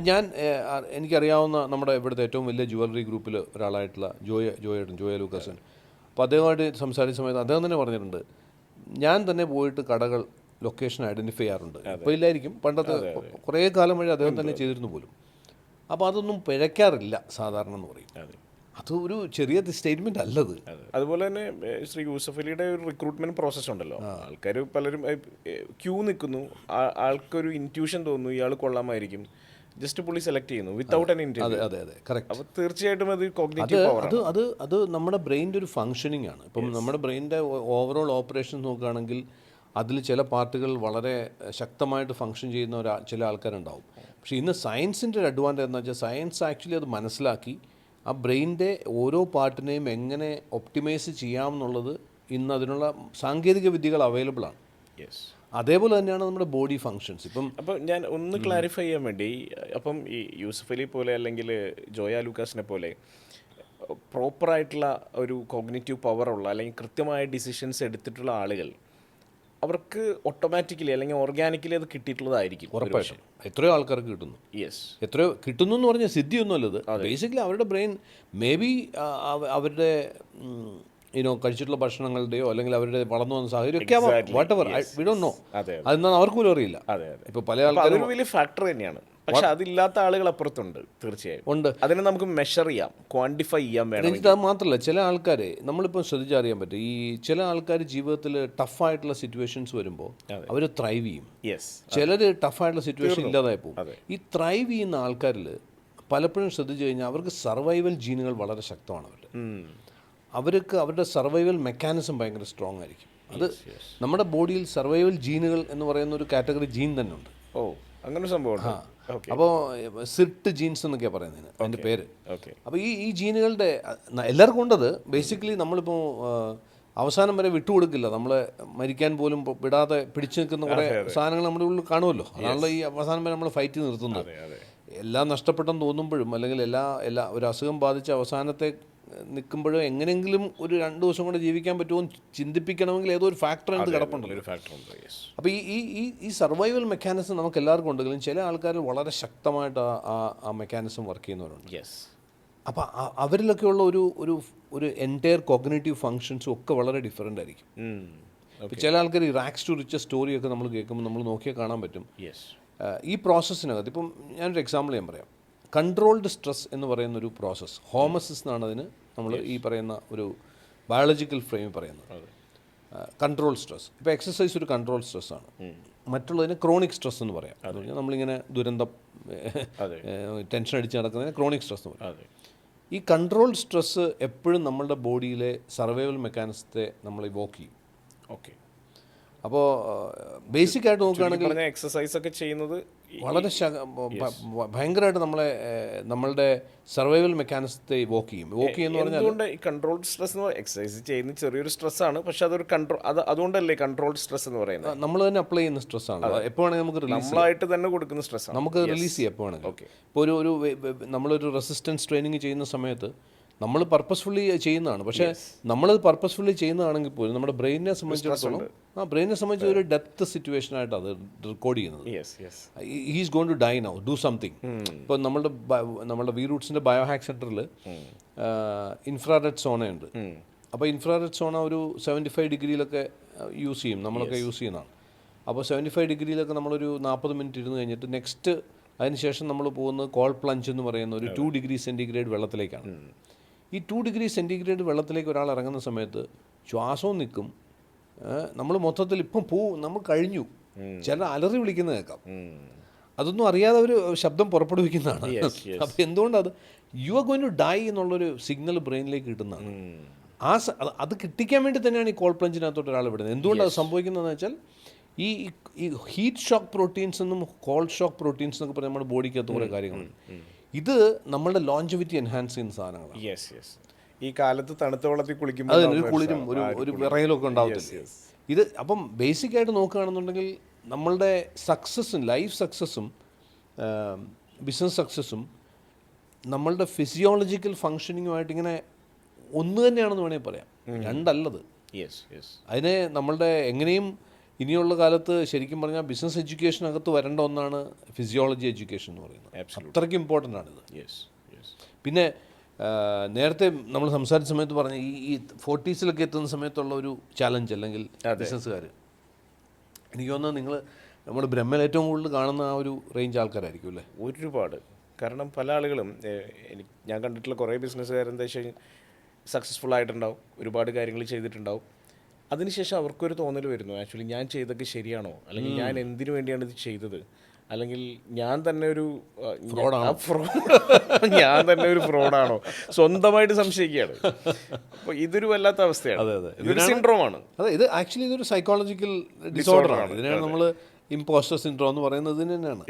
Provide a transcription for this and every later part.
ഇപ്പം ഞാൻ എനിക്കറിയാവുന്ന നമ്മുടെ ഇവിടുത്തെ ഏറ്റവും വലിയ ജുവലറി ഗ്രൂപ്പിൽ ഒരാളായിട്ടുള്ള ജോയ ലൂക്കസൻ, അപ്പോൾ അദ്ദേഹമായിട്ട് സംസാരിച്ച സമയത്ത് അദ്ദേഹം തന്നെ പറഞ്ഞിട്ടുണ്ട്, ഞാൻ തന്നെ പോയിട്ട് കടകൾ ലൊക്കേഷൻ ഐഡൻറ്റിഫൈ ചെയ്യാറുണ്ട്. ഇപ്പോൾ ഇല്ലായിരിക്കും, പണ്ടത്തെ കുറേ കാലം വഴി അദ്ദേഹം തന്നെ ചെയ്തിരുന്നു പോലും. അപ്പോൾ അതൊന്നും പിഴയ്ക്കാറില്ല സാധാരണ എന്ന് പറയും. അത് ഒരു ചെറിയ സ്റ്റേറ്റ്മെന്റ് അല്ലത്. അതുപോലെ തന്നെ ശ്രീ യൂസഫ് അലിയുടെ ഒരു റിക്രൂട്ട്മെന്റ് പ്രോസസ് ഉണ്ടല്ലോ, ആൾക്കാർ പലരും ക്യൂ നിൽക്കുന്നു, ആൾക്കൊരു ഇൻറ്റ്യൂഷൻ തോന്നുന്നു ഇയാൾ കൊള്ളാമായിരിക്കും, ജസ്റ്റ് പുള്ളി സെലക്ട് ചെയ്യുന്നു വിത്തൗട്ട് എൻ ഇന്റർവ്യൂ. അതെ, കറക്റ്റ്. അപ്പോൾ തീർച്ചയായിട്ടും അത് കോഗ്നിറ്റീവ് പവർ, അത് നമ്മുടെ ബ്രെയിൻ്റെ ഒരു ഫങ്ഷനിങ് ആണ്. ഇപ്പം നമ്മുടെ ബ്രെയിനിൻ്റെ ഓവറോൾ ഓപ്പറേഷൻ നോക്കുകയാണെങ്കിൽ അതിൽ ചില പാർട്ടുകൾ വളരെ ശക്തമായിട്ട് ഫങ്ഷൻ ചെയ്യുന്ന ചില ആൾക്കാരുണ്ടാവും. പക്ഷേ ഇന്ന് സയൻസിൻ്റെ ഒരു അഡ്വാൻറ്റേജ് എന്ന് വെച്ചാൽ സയൻസ് ആക്ച്വലി അത് മനസ്സിലാക്കി ആ ബ്രെയിനിൻ്റെ ഓരോ പാർട്ടിനെയും എങ്ങനെ ഒപ്റ്റിമൈസ് ചെയ്യാമെന്നുള്ളത് ഇന്ന് അതിനുള്ള സാങ്കേതിക വിദ്യകൾ അവൈലബിൾ ആണ്. അതേപോലെ തന്നെയാണ് നമ്മുടെ ബോഡി ഫങ്ഷൻസ്. അപ്പം ഞാൻ ഒന്ന് ക്ലാരിഫൈ ചെയ്യാൻ വേണ്ടി, അപ്പം ഈ യൂസഫ് അലി പോലെ അല്ലെങ്കിൽ ജോയ ലൂക്കാസിനെ പോലെ പ്രോപ്പറായിട്ടുള്ള ഒരു കോഗ്നിറ്റീവ് പവറുള്ള അല്ലെങ്കിൽ കൃത്യമായ ഡിസിഷൻസ് എടുത്തിട്ടുള്ള ആളുകൾ, അവർക്ക് ഓട്ടോമാറ്റിക്കലി അല്ലെങ്കിൽ ഓർഗാനിക്കലി അത് കിട്ടിയിട്ടുള്ളതായിരിക്കും. ഉറപ്പായിട്ടും എത്രയോ ആൾക്കാർക്ക് കിട്ടുന്നു. എത്രയോ കിട്ടുന്നു എന്ന് പറഞ്ഞാൽ സിദ്ധിയൊന്നും അല്ലത്. ബേസിക്കലി അവരുടെ ബ്രെയിൻ മേ ബി അവരുടെ കഴിച്ചിട്ടുള്ള ഭക്ഷണങ്ങളുടെയോ അല്ലെങ്കിൽ അവരുടെ വളർന്നു വന്ന സാഹചര്യം ഒക്കെ whatever, we don't know, അതെന്നാൽ അവർക്ക് പോലും അറിയില്ല. ഇപ്പോൾ പല ആൾക്കാരും വലിയ ഫാക്ടർ തന്നെയാണ്. പക്ഷെ അതില്ലാത്ത ആളുകൾ അപ്പുറത്തുണ്ട്, തീർച്ചയായും ഉണ്ട്. അതിനെ നമുക്ക് മെഷർ ചെയ്യാം, ക്വാണ്ടിഫൈ ചെയ്യാൻ വേണം. അത് മാത്രമല്ല, ചില ആൾക്കാരെ നമ്മളിപ്പോൾ ശ്രദ്ധിച്ചറിയാൻ പറ്റും. ഈ ചില ആൾക്കാർ ജീവിതത്തിൽ ടഫായിട്ടുള്ള സിറ്റുവേഷൻസ് വരുമ്പോൾ അവർ ത്രൈവ് ചെയ്യും. ചിലർ ടഫായിട്ടുള്ള സിറ്റുവേഷൻ ഇല്ലാതായി പോകും. ഈ ത്രൈവ് ചെയ്യുന്ന ആൾക്കാരിൽ പലപ്പോഴും ശ്രദ്ധിച്ചു കഴിഞ്ഞാൽ അവർക്ക് സർവൈവൽ ജീനുകൾ വളരെ ശക്തമാണ്. അവർക്ക് അവരുടെ സർവൈവൽ മെക്കാനിസം ഭയങ്കര സ്ട്രോങ് ആയിരിക്കും. അത് നമ്മുടെ ബോഡിയിൽ സർവൈവൽ ജീനുകൾ എന്ന് പറയുന്ന ഒരു കാറ്റഗറി ജീൻ തന്നെ ഉണ്ട്. അങ്ങനെ സംഭവം. അപ്പോൾ സിർട്ട് ജീൻസ് എന്നൊക്കെയാണ് പറയുന്നതിന് അതിൻ്റെ പേര്. അപ്പോൾ ഈ ജീനുകളുടെ എല്ലാവർക്കും ഉണ്ടത്. ബേസിക്കലി നമ്മളിപ്പോൾ അവസാനം വരെ വിട്ടുകൊടുക്കില്ല, നമ്മളെ മരിക്കാൻ പോലും വിടാതെ പിടിച്ചു നിൽക്കുന്ന കുറേ സാധനങ്ങൾ നമ്മുടെ ഉള്ളിൽ കാണുമല്ലോ. അതാണല്ലോ ഈ അവസാനം വരെ നമ്മൾ ഫൈറ്റ് നിർത്തുന്നത്. എല്ലാം നഷ്ടപ്പെട്ടെന്ന് തോന്നുമ്പോഴും അല്ലെങ്കിൽ എല്ലാ ഒരു അസുഖം ബാധിച്ച അവസാനത്തെ നിൽക്കുമ്പോഴും എങ്ങനെയെങ്കിലും ഒരു 2 ദിവസം കൊണ്ട് ജീവിക്കാൻ പറ്റുമോ ചിന്തിപ്പിക്കണമെങ്കിൽ ഏതോ ഒരു ഫാക്ടർ അത് കിടപ്പുണ്ടല്ലോ. അപ്പോൾ ഈ സർവൈവൽ മെക്കാനിസം നമുക്ക് എല്ലാവർക്കും ഉണ്ടെങ്കിലും ചില ആൾക്കാർ വളരെ ശക്തമായിട്ട് ആ മെക്കാനിസം വർക്ക് ചെയ്യുന്നവരുണ്ട്. അപ്പോൾ അവരിലൊക്കെയുള്ള ഒരു എൻറ്റയർ കോഗ്നിറ്റീവ് ഫങ്ഷൻസും ഒക്കെ വളരെ ഡിഫറെൻ്റ് ആയിരിക്കും. ഇപ്പോൾ ചില ആൾക്കാർ ഈ റാക്സ് ടു റിച്ചസ് സ്റ്റോറിയൊക്കെ നമ്മൾ കേൾക്കുമ്പോൾ നമ്മൾ നോക്കിയാൽ കാണാൻ പറ്റും. ഈ പ്രോസസ്സിനകത്ത് ഇപ്പം ഞാനൊരു എക്സാമ്പിൾ ഞാൻ പറയാം. കൺട്രോൾഡ് സ്ട്രെസ് എന്ന് പറയുന്ന ഒരു പ്രോസസ്സ്, ഹോമസിസ് എന്നാണ് അതിന് നമ്മൾ ഈ പറയുന്ന ഒരു ബയോളജിക്കൽ ഫ്രെയിം പറയുന്നത്. കൺട്രോൾ സ്ട്രെസ്, ഇപ്പോൾ എക്സസൈസ് ഒരു കൺട്രോൾ സ്ട്രെസ്സാണ്. മറ്റുള്ളതിന് ക്രോണിക് സ്ട്രെസ് എന്ന് പറയാം. അത് പറഞ്ഞാൽ നമ്മളിങ്ങനെ ദുരന്തം ടെൻഷൻ അടിച്ച് നടക്കുന്നതിന് ക്രോണിക് സ്ട്രെസ് എന്ന് പറയാം. ഈ കൺട്രോൾ സ്ട്രെസ്സ് എപ്പോഴും നമ്മളുടെ ബോഡിയിലെ സർവൈവൽ മെക്കാനിസത്തെ നമ്മൾ ഇവോക്ക് ചെയ്യും. അപ്പോൾ ബേസിക് ആയിട്ട് നോക്കുകയാണെങ്കിൽ എക്സസൈസ് ഒക്കെ ചെയ്യുന്നത് വളരെ ഭയങ്കരമായിട്ട് നമ്മളുടെ സർവൈവൽ മെക്കാനിസത്തെ വോക്ക് ചെയ്യും. പറഞ്ഞാൽ കൺട്രോൾ സ്ട്രെസ് എന്ന് എക്സസൈസ് ചെയ്യുന്ന ചെറിയൊരു സ്ട്രെസ്സാണ്, പക്ഷെ അതൊരു കൺട്രോൾ, അതുകൊണ്ടല്ലേ കൺട്രോൾ സ്ട്രെസ് എന്ന് പറയുന്നത്. നമ്മൾ തന്നെ അപ്ലൈ ചെയ്യുന്ന സ്ട്രെസ്സാണ്. എപ്പോൾ വേണമെങ്കിൽ നമുക്ക് നമ്മളായിട്ട് തന്നെ കൊടുക്കുന്ന സ്ട്രെസ്സാണ്, നമുക്ക് റിലീസ് ചെയ്യാം എപ്പോൾ വേണമെങ്കിൽ. ഇപ്പോൾ നമ്മളൊരു റെസിസ്റ്റൻസ് ട്രെയിനിങ് ചെയ്യുന്ന സമയത്ത് നമ്മൾ പർപ്പസ്ഫുള്ളി ചെയ്യുന്നതാണ്. പക്ഷേ നമ്മളത് പർപ്പസ്ഫുള്ളി ചെയ്യുന്നതാണെങ്കിൽ പോലും നമ്മുടെ ബ്രെയിനിനെ സംബന്ധിച്ചിടത്തോളം ഒരു ഡെത്ത് സിറ്റുവേഷനായിട്ട് അത് റെക്കോർഡ് ചെയ്യുന്നത്. He's going to die now, do something. ഇപ്പോൾ നമ്മളുടെ വി റൂട്ട്സിൻ്റെ ബയോഹാക്ക് സെൻറ്ററിൽ ഇൻഫ്രാറെഡ് സോണയുണ്ട്. അപ്പോൾ ഇൻഫ്രാറെഡ് സോണ ഒരു 75 ഡിഗ്രിയിലൊക്കെ യൂസ് ചെയ്യും, നമ്മളൊക്കെ യൂസ് ചെയ്യുന്നതാണ്. അപ്പോൾ 75 ഡിഗ്രിയിലൊക്കെ നമ്മളൊരു 40 മിനിറ്റ് ഇരുന്ന് കഴിഞ്ഞിട്ട് നെക്സ്റ്റ് അതിനുശേഷം നമ്മൾ പോകുന്നത് കോൾ പ്ലഞ്ച് എന്ന് പറയുന്ന ഒരു 2 ഡിഗ്രി സെൻറ്റിഗ്രേഡ് വെള്ളത്തിലേക്കാണ്. ഈ 2 ഡിഗ്രി സെൻറ്റിഗ്രേഡ് വെള്ളത്തിലേക്ക് ഒരാൾ ഇറങ്ങുന്ന സമയത്ത് ശ്വാസവും നിൽക്കും, നമ്മൾ മൊത്തത്തിൽ ഇപ്പം നമ്മൾ കഴിഞ്ഞു, ചില അലറി വിളിക്കുന്നത് കേൾക്കാം. അതൊന്നും അറിയാതെ ഒരു ശബ്ദം പുറപ്പെടുവിക്കുന്നതാണ്. അപ്പം എന്തുകൊണ്ടത് you are going to die എന്നുള്ളൊരു സിഗ്നൽ ബ്രെയിനിലേക്ക് കിട്ടുന്നതാണ്. അത് കിട്ടിക്കാൻ വേണ്ടി തന്നെയാണ് ഈ കോൾ പ്ലഞ്ചിനകത്തോട്ട് ഒരാൾ വിടുന്നത്. എന്തുകൊണ്ടാണ് അത് സംഭവിക്കുന്നതെന്ന് വെച്ചാൽ ഈ ഹീറ്റ് ഷോക്ക് പ്രോട്ടീൻസ് എന്നും കോൾഡ് ഷോക്ക് പ്രോട്ടീൻസ് എന്നൊക്കെ പറഞ്ഞാൽ നമ്മുടെ ബോഡിക്കകത്ത് കുറേ കാര്യങ്ങളുണ്ട്. ഇത് നമ്മളുടെ ലോഞ്ചിവിറ്റി എൻഹാൻസ് ചെയ്യുന്ന സാധനങ്ങളാണ്. ഈ കാലത്ത് തണുത്ത വെള്ളത്തിൽ കുളിക്കുമ്പോൾ അതിനൊരു കുളിരും ഒരു വിറയലൊക്കെ ഉണ്ടാവത്തില്ല ഇത്. അപ്പം ബേസിക്കായിട്ട് നോക്കുകയാണെന്നുണ്ടെങ്കിൽ നമ്മളുടെ സക്സസ്സും ലൈഫ് സക്സസ്സും ബിസിനസ് സക്സസ്സും നമ്മളുടെ ഫിസിയോളജിക്കൽ ഫങ്ഷനിങ്ങുമായിട്ട് ഇങ്ങനെ ഒന്ന് തന്നെയാണെന്ന് വേണമെങ്കിൽ പറയാം, രണ്ടല്ലത്. അതിനെ നമ്മളുടെ എങ്ങനെയും ഇനിയുള്ള കാലത്ത് ശരിക്കും പറഞ്ഞാൽ ബിസിനസ് എഡ്യൂക്കേഷനകത്ത് വരേണ്ട ഒന്നാണ് ഫിസിയോളജി എഡ്യൂക്കേഷൻ എന്ന് പറയുന്നത്. അത്രയ്ക്ക് ഇമ്പോർട്ടൻ്റ് ആണിത്. പിന്നെ നേരത്തെ നമ്മൾ സംസാരിച്ച സമയത്ത് പറഞ്ഞ ഈ 40s എത്തുന്ന സമയത്തുള്ള ഒരു ചാലഞ്ച് അല്ലെങ്കിൽ ബിസിനസ്സുകാർ, എനിക്ക് തോന്നുന്നത് നിങ്ങൾ നമ്മുടെ ബ്രഹ്മയിൽ ഏറ്റവും കൂടുതൽ കാണുന്ന ആ ഒരു റേഞ്ച് ആൾക്കാരായിരിക്കും അല്ലേ? ഒരുപാട്. കാരണം പല ആളുകളും ഞാൻ കണ്ടിട്ടുള്ള കുറേ ബിസിനസ്സുകാരെന്താ വെച്ചാൽ സക്സസ്ഫുൾ ആയിട്ടുണ്ടാവും, ഒരുപാട് കാര്യങ്ങൾ ചെയ്തിട്ടുണ്ടാവും. അതിനുശേഷം അവർക്കൊരു തോന്നൽ വരുന്നു, ആക്ച്വലി ഞാൻ ചെയ്തൊക്കെ ശരിയാണോ, അല്ലെങ്കിൽ ഞാൻ എന്തിനു വേണ്ടിയാണ് ഇത് ചെയ്തത്, അല്ലെങ്കിൽ ഞാൻ തന്നെ ഒരു ഞാൻ തന്നെ ഒരു ഫ്രോഡാണോ, സ്വന്തമായിട്ട് സംശയിക്കുകയാണ്. അപ്പോൾ ഇതൊരു വല്ലാത്ത അവസ്ഥയാണ്. ഇതൊരു സിൻഡ്രോമാണ്. അതെ, ഇത് ആക്ച്വലി ഇതൊരു സൈക്കോളജിക്കൽ ഡിസോർഡറാണ്. ഇതിനാണ് നമ്മൾ ഇമ്പോസ്റ്റർ സിൻഡ്രോം എന്ന് പറയുന്നത് തന്നെയാണ്.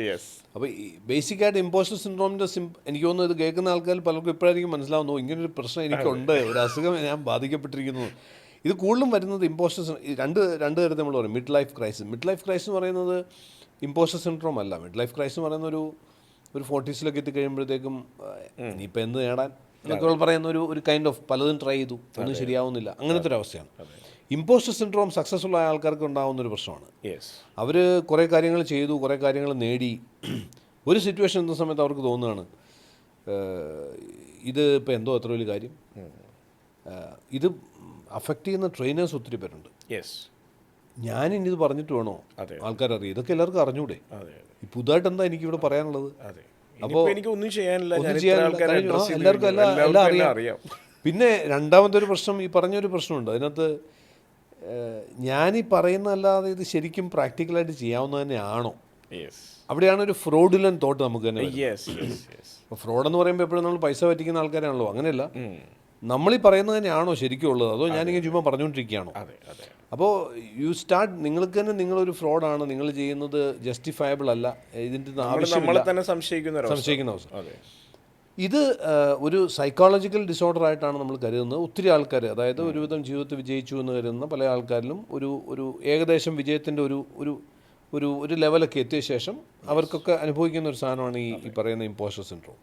അപ്പോൾ ബേസിക്കായിട്ട് ഇമ്പോസ്റ്റർ സിൻഡ്രോമിൻ്റെ എനിക്ക് തോന്നുന്നു ഇത് കേൾക്കുന്ന ആൾക്കാർ പലർക്കും ഇപ്പോഴായിരിക്കും മനസ്സിലാവുന്നു ഇങ്ങനൊരു പ്രശ്നം എനിക്കുണ്ട്, ഒരു അസുഖം ഞാൻ ബാധിക്കപ്പെട്ടിരിക്കുന്നു. ഇത് കൂടുതലും വരുന്നത് ഇമ്പോസ്റ്റർ രണ്ട് തരത്തിൽ നമ്മൾ പറയും. മിഡ് ലൈഫ് ക്രൈസിസ് എന്ന് പറയുന്നത് ഇമ്പോസ്റ്റർ സിൻഡ്രോം അല്ല. മിഡ് ലൈഫ് ക്രൈസിസ് എന്ന് പറയുന്ന ഒരു 40s എത്തിക്കഴിയുമ്പോഴത്തേക്കും ഇനിയിപ്പോൾ എന്ത് നേടാൻ എന്നൊക്കെ പറയുന്ന ഒരു കൈൻഡ് ഓഫ് പലതും ട്രൈ ചെയ്തു, ഒന്നും ശരിയാവുന്നില്ല, അങ്ങനത്തെ ഒരു അവസ്ഥയാണ്. ഇമ്പോസ്റ്റർ സിൻഡ്രോം സക്സസ്ഫുൾ ആയ ആൾക്കാർക്ക് ഉണ്ടാകുന്നൊരു പ്രശ്നമാണ്. അവർ കുറേ കാര്യങ്ങൾ ചെയ്തു, കുറേ കാര്യങ്ങൾ നേടി, ഒരു സിറ്റുവേഷൻ എത്തുന്ന സമയത്ത് അവർക്ക് തോന്നുകയാണ് ഇത് ഇപ്പോൾ എന്തോ അത്ര വലിയ കാര്യം. ഇത് അഫക്റ്റ് ചെയ്യുന്ന ട്രെയിനേഴ്സ് ഒത്തിരി പേരുണ്ട്. ഞാനിനി ഇത് പറഞ്ഞിട്ട് വേണോ ആൾക്കാരറിയാം? ഇതൊക്കെ എല്ലാവർക്കും അറിഞ്ഞൂടെ? ഈ പുതുതായിട്ട് എന്താ എനിക്കിവിടെ പറയാനുള്ളത്? അപ്പോൾ എനിക്കൊന്നും ചെയ്യാനില്ല, എല്ലാവർക്കും എല്ലാം അറിയാം. പിന്നെ രണ്ടാമത്തെ ഒരു പ്രശ്നം, ഈ പറഞ്ഞൊരു പ്രശ്നമുണ്ട് അതിനകത്ത്. ഞാനീ പറയുന്നതല്ലാതെ ഇത് ശരിക്കും പ്രാക്ടിക്കലായിട്ട് ചെയ്യാവുന്ന തന്നെയാണോ? അവിടെയാണ് ഒരു ഫ്രോഡുലൻ തോട്ട് നമുക്ക് തന്നെ. അപ്പോൾ ഫ്രോഡ് എന്ന് പറയുമ്പോൾ എപ്പോഴും നമ്മൾ പൈസ പറ്റിക്കുന്ന ആൾക്കാരാണല്ലോ. അങ്ങനെയല്ല, നമ്മളീ പറയുന്നത് തന്നെയാണോ ശരിക്കും ഉള്ളത്, അതോ ഞാനിങ്ങനെ ചുമ്മാ പറഞ്ഞുകൊണ്ടിരിക്കുകയാണോ? അപ്പോൾ നിങ്ങൾക്ക് തന്നെ നിങ്ങളൊരു ഫ്രോഡാണ്, നിങ്ങൾ ചെയ്യുന്നത് ജസ്റ്റിഫയബിൾ അല്ല, ഇതിൻ്റെ ആവശ്യമില്ല, സംശയിക്കുന്ന അവസ്ഥ. ഇത് ഒരു സൈക്കോളജിക്കൽ ഡിസോർഡർ ആയിട്ടാണ് നമ്മൾ കരുതുന്നത്. ഒത്തിരി ആൾക്കാർ, അതായത് ഒരുവിധം ജീവിതത്തിൽ വിജയിച്ചു എന്ന് കരുതുന്ന പല ആൾക്കാരിലും ഒരു ഏകദേശം വിജയത്തിൻ്റെ ഒരു ലെവലൊക്കെ എത്തിയ ശേഷം അവർക്കൊക്കെ അനുഭവിക്കുന്ന ഒരു സാധനമാണ് ഈ പറയുന്ന ഇമ്പോസ്റ്റർ സിൻഡ്രോം.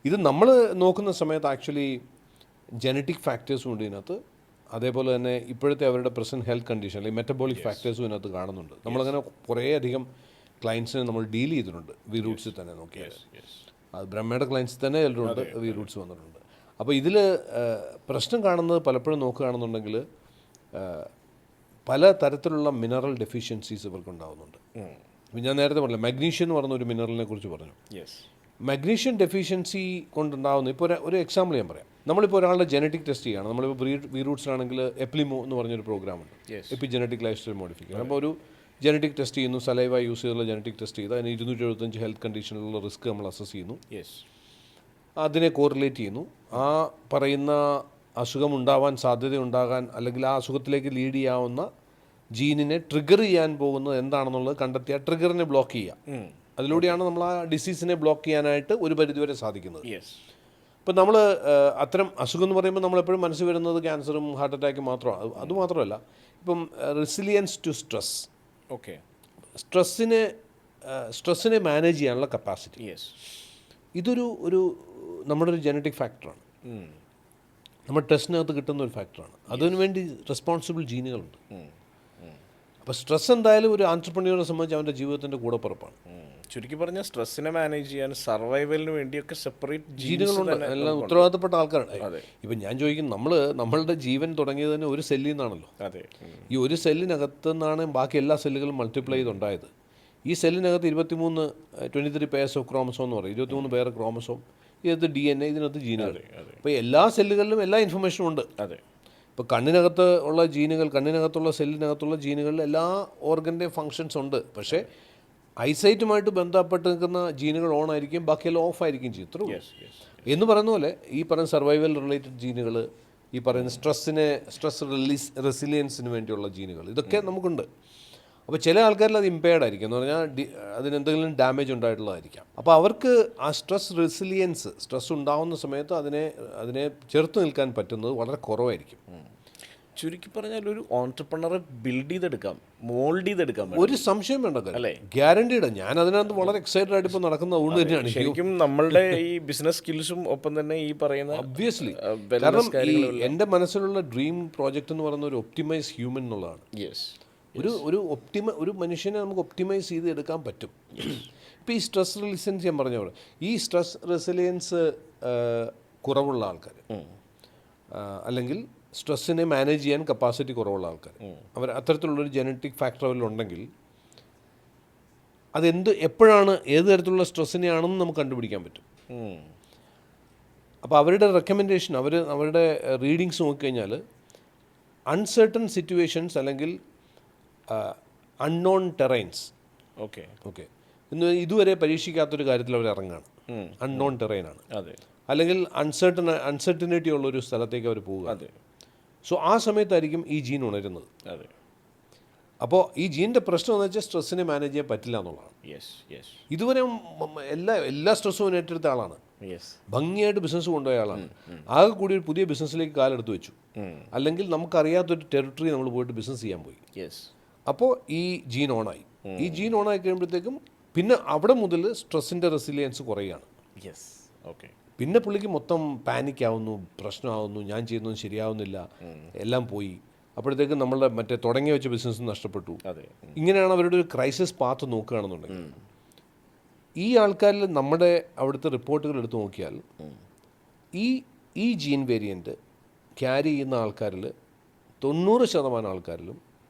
ഇത് നമ്മൾ നോക്കുന്ന സമയത്ത് ആക്ച്വലി ജനറ്റിക് ഫാക്ടേഴ്സും ഉണ്ട് ഇതിനകത്ത്. അതേപോലെ തന്നെ ഇപ്പോഴത്തെ അവരുടെ പ്രസൻറ്റ് ഹെൽത്ത് കണ്ടീഷൻ അല്ലെങ്കിൽ മെറ്റബോളിക് ഫാക്ടേഴ്സും ഇതിനകത്ത് കാണുന്നുണ്ട്. നമ്മളങ്ങനെ കുറേ അധികം ക്ലയൻസിനെ നമ്മൾ ഡീൽ ചെയ്തിട്ടുണ്ട് വി റൂട്ട്സിൽ തന്നെ നോക്കിയാൽ. അത് ബ്രഹ്മയുടെ ക്ലയൻസിൽ തന്നെ എല്ലാവരുണ്ട് വി റൂട്ട്സ് വന്നിട്ടുണ്ട്. അപ്പോൾ ഇതിൽ പ്രശ്നം കാണുന്നത് പലപ്പോഴും നോക്കുകയാണെന്നുണ്ടെങ്കിൽ പല തരത്തിലുള്ള മിനറൽ ഡെഫിഷ്യൻസീസ് ഇവർക്ക് ഉണ്ടാകുന്നുണ്ട്. ഞാൻ നേരത്തെ പറഞ്ഞില്ല, മഗ്നീഷ്യം എന്ന് പറഞ്ഞ ഒരു മിനറലിനെ കുറിച്ച് പറഞ്ഞു. മഗ്നീഷ്യം ഡെഫിഷ്യൻസി കൊണ്ടുണ്ടാകുന്ന ഇപ്പോൾ ഒരു എക്സാമ്പിൾ ഞാൻ പറയാം. നമ്മളിപ്പോൾ ഒരാളുടെ ജനറ്റിക് ടെസ്റ്റ് ചെയ്യുകയാണ്. നമ്മളിപ്പോൾ വി റൂട്ട്സിലാണെങ്കിൽ എപ്ലിമോ എന്ന് പറഞ്ഞൊരു പ്രോഗ്രാമുണ്ട്, എപ്പിജനറ്റിക് ലൈഫ് സ്റ്റൈൽ മോഡിഫിക്കേഷൻ. അപ്പോൾ ഒരു ജനറ്റിക് ടെസ്റ്റ് ചെയ്യുന്നു, സലൈവ യൂസ് ചെയ്തുള്ള ജനറ്റിക് ടെസ്റ്റ് ചെയ്ത് അതിന് 275 ഹെൽത്ത് കണ്ടീഷനിലുള്ള റിസ്ക് നമ്മൾ അസസ് ചെയ്യുന്നു, അതിനെ കോറിലേറ്റ് ചെയ്യുന്നു. ആ പറയുന്ന അസുഖം ഉണ്ടാവാൻ സാധ്യതയുണ്ടാകാൻ അല്ലെങ്കിൽ ആ അസുഖത്തിലേക്ക് ലീഡ് ചെയ്യാവുന്ന ജീനിനെ ട്രിഗർ ചെയ്യാൻ പോകുന്നത് എന്താണെന്നുള്ളത് കണ്ടെത്തിയ ട്രിഗറിനെ ബ്ലോക്ക് ചെയ്യുക. അതിലൂടെയാണ് നമ്മൾ ആ ഡിസീസിനെ ബ്ലോക്ക് ചെയ്യാനായിട്ട് ഒരു പരിധിവരെ സാധിക്കുന്നത്. ഇപ്പം നമ്മൾ അത്തരം അസുഖം എന്ന് പറയുമ്പോൾ നമ്മളെപ്പോഴും മനസ്സിൽ വരുന്നത് ക്യാൻസറും ഹാർട്ട് അറ്റാക്കും മാത്രമാണ്. അതുമാത്രമല്ല, ഇപ്പം റെസിലിയൻസ് ടു സ്ട്രെസ്, സ്ട്രെസ്സിനെ മാനേജ് ചെയ്യാനുള്ള കപ്പാസിറ്റി, ഇതൊരു നമ്മുടെ ഒരു ജനറ്റിക് ഫാക്ടറാണ്. നമ്മുടെ ടെസ്റ്റിനകത്ത് കിട്ടുന്ന ഒരു ഫാക്ടറാണ്. അതിനുവേണ്ടി റെസ്പോൺസിബിൾ ജീനുകളുണ്ട്. അപ്പോൾ സ്ട്രെസ് എന്തായാലും ഒരു ആൻട്രപ്രന്യൂറിനെ സംബന്ധിച്ച് അവൻ്റെ ജീവിതത്തിൻ്റെ കൂടപ്പിറപ്പാണ്. ചുരുക്കി പറഞ്ഞാൽ സ്ട്രെസ്സിനെ മാനേജ് ചെയ്യാൻ, സർവൈവലിന് വേണ്ടിയൊക്കെ സെപ്പറേറ്റ് ജീനുകളുണ്ട്, എല്ലാം ഉത്തരവാദിത്തപ്പെട്ട ആൾക്കാരാണ്. ഇപ്പം ഞാൻ ചോദിക്കും, നമ്മളുടെ ജീവൻ തുടങ്ങിയത് തന്നെ ഒരു സെല്ലിൽ നിന്നാണല്ലോ. ഈ ഒരു സെല്ലിനകത്ത് നിന്നാണ് ബാക്കി എല്ലാ സെല്ലുകളും മൾട്ടിപ്ലൈ ചെയ്തുണ്ടായത്. ഈ സെല്ലിനകത്ത് 23 പേഴ്സ് ഓഫ് ക്രോമസോം എന്ന് പറയും, 23 പേർ ക്രോമസോം, ഇതിനകത്ത് DNA, ഇതിനകത്ത് ജീനുകൾ. അപ്പോൾ എല്ലാ സെല്ലുകളിലും എല്ലാ ഇൻഫർമേഷനും ഉണ്ട്. ഇപ്പോൾ കണ്ണിനകത്ത് ഉള്ള ജീനുകൾ, കണ്ണിനകത്തുള്ള സെല്ലിനകത്തുള്ള ജീനുകളിൽ എല്ലാ ഓർഗൻ്റെയും ഫങ്ഷൻസ് ഉണ്ട്. പക്ഷേ ഐസൈറ്റുമായിട്ട് ബന്ധപ്പെട്ട് നിൽക്കുന്ന ജീനുകൾ ഓൺ ആയിരിക്കും, ബാക്കിയെല്ലാം ഓഫ് ആയിരിക്കും ചെയ്യും. ഇത്രയും എന്ന് പറയുന്ന പോലെ ഈ പറയുന്ന സർവൈവൽ റിലേറ്റഡ് ജീനുകൾ, ഈ പറയുന്ന സ്ട്രെസ് റെസിലിയൻസിന് വേണ്ടിയുള്ള ജീനുകൾ, ഇതൊക്കെ നമുക്കുണ്ട്. അപ്പോൾ ചില ആൾക്കാരിൽ അത് ഇമ്പയർഡ് ആയിരിക്കും, എന്ന് പറഞ്ഞാൽ അതിനെന്തെങ്കിലും ഡാമേജ് ഉണ്ടായിട്ടുള്ളതായിരിക്കും. അപ്പോൾ അവർക്ക് ആ സ്ട്രെസ് ഉണ്ടാകുന്ന സമയത്ത് അതിനെ ചെറുത്ത് നിൽക്കാൻ പറ്റുന്നത് വളരെ കുറവായിരിക്കും. ചുരുക്കി പറഞ്ഞാൽ ഒരു ഓൺട്രപ്രണറെ ബിൽഡ് ചെയ്തെടുക്കാം, മോൾഡ് ചെയ്തെടുക്കാം, ഒരു സംശയം വേണ്ട അല്ലേ, ഗ്യാരണ്ടീഡ്. ഞാൻ അതിനകത്ത് വളരെ എക്സൈറ്റഡ് ആയിട്ട് ഇപ്പോൾ നടക്കുന്നത് അതുകൊണ്ട് തന്നെയാണ്. ശരിക്കും നമ്മളുടെ ഈ ബിസിനസ് സ്കിൽസും ഒപ്പം തന്നെ ഈ പറയുന്ന ഒബ്വിയസ്ലി, കാരണം എൻ്റെ മനസ്സിലുള്ള ഡ്രീം പ്രോജക്റ്റ് എന്ന് പറയുന്ന ഒരു ഒപ്റ്റിമൈസ് ഹ്യൂമൻ എന്നുള്ളതാണ്. ഒരു മനുഷ്യനെ നമുക്ക് ഒപ്റ്റിമൈസ് ചെയ്ത് എടുക്കാൻ പറ്റും. ഇപ്പോൾ ഈ സ്ട്രെസ് റെസിലിയൻസ് ഞാൻ പറഞ്ഞ പോലെ ഈ സ്ട്രെസ് റെസിലിയൻസ് കുറവുള്ള ആൾക്കാർ അല്ലെങ്കിൽ സ്ട്രെസ്സിനെ മാനേജ് ചെയ്യാൻ കപ്പാസിറ്റി കുറവുള്ള ആൾക്കാർ, അവർ അത്തരത്തിലുള്ളൊരു ജനറ്റിക് ഫാക്ടർ അവരിലുണ്ടെങ്കിൽ എപ്പോഴാണ് ഏത് തരത്തിലുള്ള സ്ട്രെസ്സിനെയാണെന്ന് നമുക്ക് കണ്ടുപിടിക്കാൻ പറ്റും. അപ്പോൾ അവരുടെ റെക്കമെൻഡേഷൻ അവരുടെ റീഡിങ്സ് നോക്കിക്കഴിഞ്ഞാൽ അൺസർട്ടൺ സിറ്റുവേഷൻസ് അല്ലെങ്കിൽ അൺനോൺ ടെറൈൻസ് ഓക്കെ ഇന്ന് ഇതുവരെ പരീക്ഷിക്കാത്തൊരു കാര്യത്തിൽ അവർ ഇറങ്ങുകയാണ്. അൺനോൺ ടെറൈനാണ്, അല്ലെങ്കിൽ അൺസർട്ടനിറ്റി ഉള്ളൊരു സ്ഥലത്തേക്ക് അവർ പോവുക. സോ ആ സമയത്തായിരിക്കും ഈ ജീൻ ഉണരുന്നത്. അപ്പോൾ ഈ ജീനിൻ്റെ പ്രശ്നം എന്ന് വെച്ചാൽ സ്ട്രെസ്സിനെ മാനേജ് ചെയ്യാൻ പറ്റില്ല എന്നുള്ളതാണ്. ഇതുവരെ എല്ലാ സ്ട്രെസ്സും ഏറ്റെടുത്ത ആളാണ്, ഭംഗിയായിട്ട് ബിസിനസ് കൊണ്ടുപോയ ആളാണ്. ആകെ കൂടി ഒരു പുതിയ ബിസിനസ്സിലേക്ക് കാലെടുത്ത് വെച്ചു, അല്ലെങ്കിൽ നമുക്കറിയാത്തൊരു ടെറിട്ടറി നമ്മൾ പോയിട്ട് ബിസിനസ് ചെയ്യാൻ പോയി. അപ്പോൾ ഈ ജീൻ ഓണായി. ഈ ജീൻ ഓണായി കഴിയുമ്പോഴത്തേക്കും പിന്നെ അവിടെ മുതൽ സ്ട്രെസ്സിൻ്റെ റെസിലിയൻസ് കുറയുകയാണ്. പിന്നെ പുള്ളിക്ക് മൊത്തം പാനിക് ആവുന്നു, പ്രശ്നമാവുന്നു, ഞാൻ ചെയ്യുന്നതും ശരിയാവുന്നില്ല, എല്ലാം പോയി. അപ്പോഴത്തേക്കും നമ്മളുടെ മറ്റേ തുടങ്ങി വെച്ച ബിസിനസ് നഷ്ടപ്പെട്ടു. ഇങ്ങനെയാണ് അവരുടെ ഒരു ക്രൈസിസ് പാത്ത് നോക്കുകയാണെന്നുണ്ടെങ്കിൽ, ഈ ആൾക്കാരിൽ നമ്മുടെ അവിടുത്തെ റിപ്പോർട്ടുകൾ എടുത്ത് നോക്കിയാൽ ഈ ജീൻ വേരിയൻറ്റ് ക്യാരി ചെയ്യുന്ന ആൾക്കാരിൽ 90% ആൾക്കാരിലും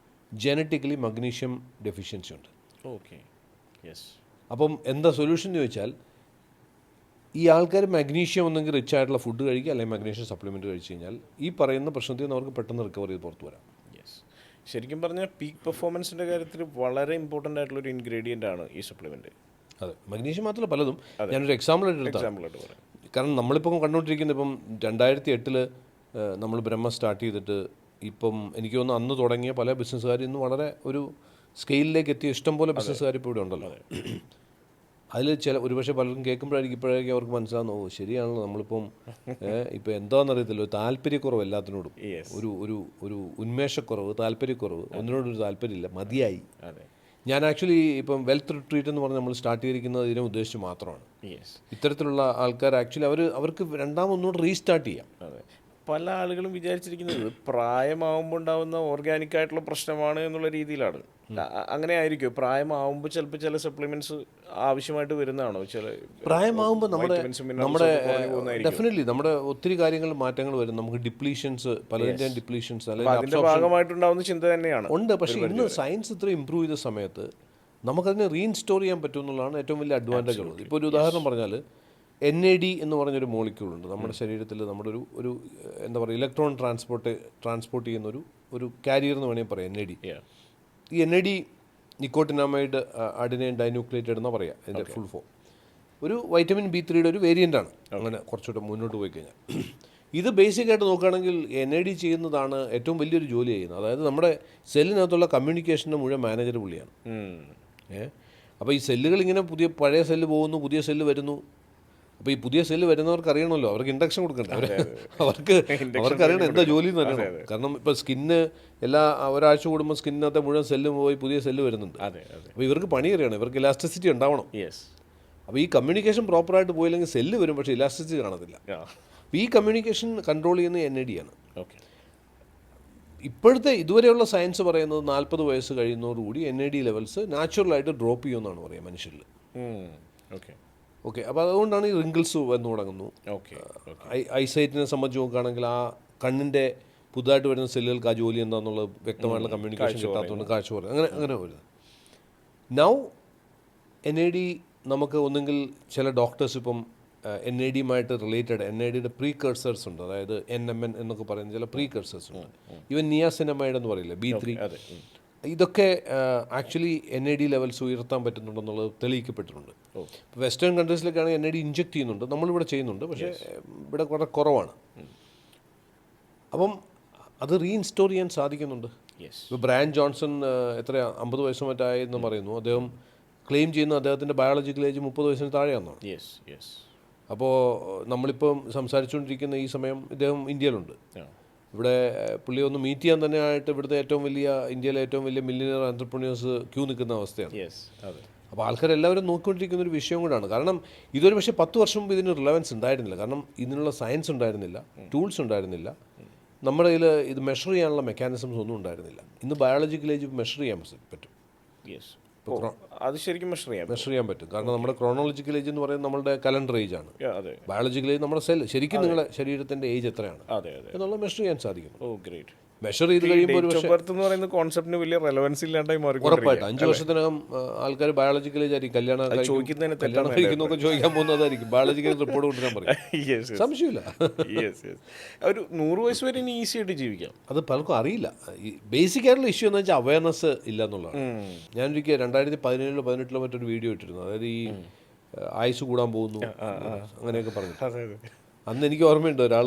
ജനറ്റിക്കലി മഗ്നീഷ്യം ഡെഫിഷ്യൻസി ഉണ്ട്. അപ്പം എന്താ സൊല്യൂഷൻ എന്ന് ചോദിച്ചാൽ, ഈ ആൾക്കാർ മഗ്നീഷ്യം ഒന്നെങ്കിൽ റിച്ച് ആയിട്ടുള്ള ഫുഡ് കഴിക്കുക, അല്ലെങ്കിൽ മഗ്നീഷ്യം സപ്ലിമെൻറ്റ് കഴിച്ച് കഴിഞ്ഞാൽ ഈ പറയുന്ന പ്രശ്നത്തിൽ നിന്ന് അവർക്ക് പെട്ടെന്ന് റിക്കവർ ചെയ്ത് പുറത്തു വരാം. ശരിക്കും പറഞ്ഞാൽ പീക്ക് പെർഫോമൻസിൻ്റെ കാര്യത്തിൽ വളരെ ഇമ്പോർട്ടൻ്റ് ആയിട്ടുള്ളൊരു ഇൻഗ്രീഡിയൻ്റ് ആണ് ഈ സപ്ലിമെൻറ്റ്. അതെ, മഗ്നീഷ്യം മാത്രമല്ല പലതും. ഞാനൊരു എക്സാമ്പിളായിട്ട് എടുത്താൽ, കാരണം നമ്മളിപ്പം കണ്ടുകൊണ്ടിരിക്കുന്നത് ഇപ്പം 2008 നമ്മൾ ബ്രഹ്മ സ്റ്റാർട്ട് ചെയ്തിട്ട് ഇപ്പം എനിക്ക് തോന്നുന്നു അന്ന് തുടങ്ങിയ പല ബിസിനസ്സുകാർ ഇന്ന് വളരെ ഒരു സ്കെയിലിലേക്ക് എത്തിയ ഇഷ്ടംപോലെ ബിസിനസ്സുകാർ ഇപ്പോൾ ഇവിടെ ഉണ്ടല്ലോ. അതിൽ ഒരുപക്ഷെ പലരും ഇപ്പോഴായിരിക്കും അവർക്ക് മനസ്സിലാകുന്നു, ശരിയാണല്ലോ, നമ്മളിപ്പം ഇപ്പം എന്താണെന്നറിയത്തില്ല, ഒരു താല്പര്യക്കുറവ് എല്ലാത്തിനോടും, ഒരു ഉന്മേഷക്കുറവ്, താല്പര്യക്കുറവ്, ഒന്നിനോടൊരു താല്പര്യമില്ല, മതിയായി. ഞാൻ ആക്ച്വലി ഇപ്പം വെൽത്ത് റിട്രീറ്റ് എന്ന് പറഞ്ഞ് നമ്മൾ സ്റ്റാർട്ട് ചെയ്തിരിക്കുന്നത് ഇതിനെ ഉദ്ദേശിച്ച് മാത്രമാണ്. ഇത്തരത്തിലുള്ള ആൾക്കാർ ആക്ച്വലി അവർക്ക് ഒന്നുകൂടെ റീസ്റ്റാർട്ട് ചെയ്യാം. പല ആളുകളും വിചാരിച്ചിരിക്കുന്നത് പ്രായമാവുമ്പോൾ ഉണ്ടാകുന്ന ഓർഗാനിക് ആയിട്ടുള്ള പ്രശ്നമാണ് എന്നുള്ള രീതിയിലാണ്. അങ്ങനെ ആയിരിക്കും, പ്രായമാവുമ്പോൾ ചിലപ്പോൾ ചില സപ്ലിമെന്റ്സ് ആവശ്യമായിട്ട് വരുന്നതാണോ? ചില പ്രായമാവുമ്പോൾ നമ്മുടെ ഡെഫിനറ്റ്ലി നമ്മുടെ ഒത്തിരി കാര്യങ്ങൾ മാറ്റങ്ങൾ വരും. നമുക്ക് ഡിപ്ലീഷൻസ്, പലതിൻ്റെയും ഡിപ്ലീഷൻസ് അതിന്റെ ഭാഗമായിട്ടുണ്ടാവുന്ന ചിന്ത തന്നെയാണ് ഉണ്ട്. പക്ഷേ ഇന്ന് സയൻസ് ഇത്ര ഇമ്പ്രൂവ് ചെയ്ത സമയത്ത് നമുക്കതിനെ റീഇൻസ്റ്റോർ ചെയ്യാൻ പറ്റും എന്നുള്ളതാണ് ഏറ്റവും വലിയ അഡ്വാൻറ്റേജ് ഉള്ളത്. ഇപ്പോൾ ഒരു ഉദാഹരണം പറഞ്ഞാൽ NAD എന്ന് പറഞ്ഞൊരു മോളിക്യൂളുണ്ട് നമ്മുടെ ശരീരത്തിൽ. നമ്മുടെ ഒരു എന്താ പറയുക, ഇലക്ട്രോൺ ട്രാൻസ്പോർട്ട് ചെയ്യുന്ന ഒരു കാരിയർ എന്ന് വേണമെങ്കിൽ പറയാം NAD. ഈ NAD നിക്കോട്ടിനാമൈഡ് അഡിനൈൻ ഡൈന്യൂക്ലിയേറ്റഡ് എന്ന് പറയാം അതിൻ്റെ ഫുൾ ഫോം. ഒരു വൈറ്റമിൻ B3 ഒരു വേരിയൻ്റാണ്. അങ്ങനെ കുറച്ചുകൂടെ മുന്നോട്ട് പോയി കഴിഞ്ഞാൽ ഇത് ബേസിക്കായിട്ട് നോക്കുകയാണെങ്കിൽ NAD ചെയ്യുന്നതാണ് ഏറ്റവും വലിയൊരു ജോലി ചെയ്യുന്നത്. അതായത് നമ്മുടെ സെല്ലിനകത്തുള്ള കമ്മ്യൂണിക്കേഷൻ്റെ മുഴുവൻ മാനേജർ പുള്ളിയാണ്. അപ്പോൾ ഈ സെല്ലുകൾ ഇങ്ങനെ പഴയ സെല്ല് പോകുന്നു, പുതിയ സെല്ല് വരുന്നു. അപ്പോൾ ഈ പുതിയ സെല്ല് വരുന്നവർക്ക് അറിയണമല്ലോ, അവർക്ക് ഇൻഡക്ഷൻ കൊടുക്കണ്ടേ, അവർക്കറിയണം എന്താ ജോലി എന്ന് അറിയണം. കാരണം ഇപ്പോൾ സ്കിന്ന് ഒരാഴ്ച കൂടുമ്പോൾ സ്കിന്നിനകത്തെ മുഴുവൻ സെല്ല് പോയി പുതിയ സെല്ല് വരുന്നുണ്ട്. അപ്പോൾ ഇവർക്ക് പണി അറിയണം, ഇവർക്ക് ഇലാസ്റ്റിസിറ്റി ഉണ്ടാവണം. അപ്പോൾ ഈ കമ്മ്യൂണിക്കേഷൻ പ്രോപ്പറായിട്ട് പോയില്ലെങ്കിൽ സെല്ല് വരും, പക്ഷേ ഇലാസ്റ്റിസിറ്റി കാണത്തില്ല. അപ്പോൾ ഈ കമ്മ്യൂണിക്കേഷൻ കൺട്രോൾ ചെയ്യുന്നത് NAD ആണ്. ഇപ്പോഴത്തെ ഇതുവരെയുള്ള സയൻസ് പറയുന്നത് 40 വയസ്സ് കഴിയുന്നതോടുകൂടി NAD ലെവൽസ് നാച്ചുറലായിട്ട് ഡ്രോപ്പ് ചെയ്യുമെന്നാണ് പറയുക മനുഷ്യരിൽ. ഓക്കെ, അപ്പോൾ അതുകൊണ്ടാണ് ഈ റിങ്കിൾസ് വന്നു തുടങ്ങുന്നു. ഐസൈറ്റിനെ സംബന്ധിച്ച് നോക്കുകയാണെങ്കിൽ ആ കണ്ണിൻ്റെ പുതുതായിട്ട് വരുന്ന സെല്ലുകൾക്ക് ആ ജോലി എന്താണെന്നുള്ളത് വ്യക്തമായിട്ടുള്ള കമ്മ്യൂണിക്കേഷൻ കിട്ടാത്തതുകൊണ്ട് കാഴ്ച പറയുന്നത് അങ്ങനെ വരുന്നത്. നൗ NAD നമുക്ക് ഒന്നെങ്കിൽ ചില ഡോക്ടേഴ്സ് ഇപ്പം NAD-യുമായിട്ട് റിലേറ്റഡ് NAD-യുടെ പ്രീകേഴ്സേഴ്സ് ഉണ്ട്. അതായത് NMN എന്നൊക്കെ പറയുന്ന ചില പ്രീകേഴ്സേഴ്സ് ഉണ്ട്. ഈവൻ നിയാസിനമൈഡ് എന്ന് പറയില്ലേ, B3, ഇതൊക്കെ ആക്ച്വലി NAD ലെവൽസ് ഉയർത്താൻ പറ്റുന്നുണ്ടെന്നുള്ളത് തെളിയിക്കപ്പെട്ടിട്ടുണ്ട്. വെസ്റ്റേൺ കൺട്രീസിലേക്കാണെങ്കിൽ NAD ഇഞ്ചെക്ട് ചെയ്യുന്നുണ്ട്, നമ്മളിവിടെ ചെയ്യുന്നുണ്ട്, പക്ഷേ ഇവിടെ വളരെ കുറവാണ്. അപ്പം അത് റീഇൻസ്റ്റോർ ചെയ്യാൻ സാധിക്കുന്നുണ്ട്. ഇപ്പോൾ ബ്രാൻ ജോൺസൺ 50 വയസ്സ് മറ്റായെന്ന് പറയുന്നു. അദ്ദേഹം ക്ലെയിം ചെയ്യുന്നു അദ്ദേഹത്തിൻ്റെ ബയോളജിക്കൽ ഏജ് 30 വയസ്സിന് താഴെയാണെന്നാണ്. അപ്പോൾ നമ്മളിപ്പം സംസാരിച്ചുകൊണ്ടിരിക്കുന്ന ഈ സമയം ഇദ്ദേഹം ഇന്ത്യയിലുണ്ട്. ഇവിടെ പുള്ളി ഒന്ന് മീറ്റ് ചെയ്യാൻ തന്നെ ആയിട്ട് ഇവിടുത്തെ ഇന്ത്യയിലെ ഏറ്റവും വലിയ മില്യനിയർ എൻ്റർപ്രന്യൂഴ്സ് ക്യൂ നിൽക്കുന്ന അവസ്ഥയാണ്. അപ്പോൾ ആൾക്കാരെല്ലാവരും നോക്കിക്കൊണ്ടിരിക്കുന്ന ഒരു വിഷയം കൂടാണ്. കാരണം ഇതൊരു പക്ഷേ 10 വർഷം മുമ്പ് ഇതിന് റിലവൻസ് ഉണ്ടായിരുന്നില്ല. കാരണം ഇതിനുള്ള സയൻസ് ഉണ്ടായിരുന്നില്ല, ടൂൾസ് ഉണ്ടായിരുന്നില്ല, നമ്മുടെ കയ്യിൽ ഇത് മെഷർ ചെയ്യാനുള്ള മെക്കാനിസംസ് ഒന്നും ഉണ്ടായിരുന്നില്ല. ഇന്ന് ബയോളജിക്കൽ ഏജ് മെഷർ ചെയ്യാൻ പറ്റും. യെസ്, അത് ശരിക്കും മെഷർ ചെയ്യാൻ പറ്റും. കാരണം നമ്മുടെ ക്രോണോളജിക്കൽ ഏജ് എന്ന് പറയുന്നത് നമ്മളുടെ കലണ്ടർ ഏജ് ആണ്. അതെ, ബയോളജിക്കൽ ഏജ് നമ്മുടെ സെൽ, ശരിക്കും നിങ്ങളുടെ ശരീരത്തിൻ്റെ ഏജ് എത്രയാണ് എന്നുള്ളത് മെഷർ ചെയ്യാൻ സാധിക്കും. ഗ്രേറ്റ്. മെഷർ ചെയ്ത് കഴിയുമ്പോൾ ഒരു പറയുന്ന കോൺസെപ്റ്റിന് വലിയ റെലവൻസ് ഇല്ലാണ്ടായി മാറി. ഉറപ്പായിട്ട് 5 വർഷത്തിനകം ആൾക്കാർ ബയോളജിക്കൽ ഏജ് ആയിരിക്കും. കല്യാണം കഴിക്കുന്നൊക്കെ ചോദിക്കാൻ പോകുന്നതായിരിക്കും. ബയോളജിക്കൽ റിപ്പോർട്ട് കൊണ്ടുവരാൻ പറയും. സംശയമില്ല. ഒരു 100 വയസ്സ് വരെ ഇനി ഈസി ആയിട്ട് ജീവിക്കാം. അത് പലർക്കും അറിയില്ല. ഈ ബേസിക് ആയിട്ടുള്ള ഇഷ്യൂ എന്ന് വെച്ചാൽ അവയർനെസ് ഇല്ല എന്നുള്ളതാണ്. ഞാനൊരിക്കൽ 2017-18 മറ്റൊരു വീഡിയോ ഇട്ടിരുന്നു. അതായത് ഈ ആയുസ് കൂടാൻ പോകുന്നു അങ്ങനെയൊക്കെ പറഞ്ഞു. അന്ന് എനിക്ക് ഓർമ്മയുണ്ട്, ഒരാൾ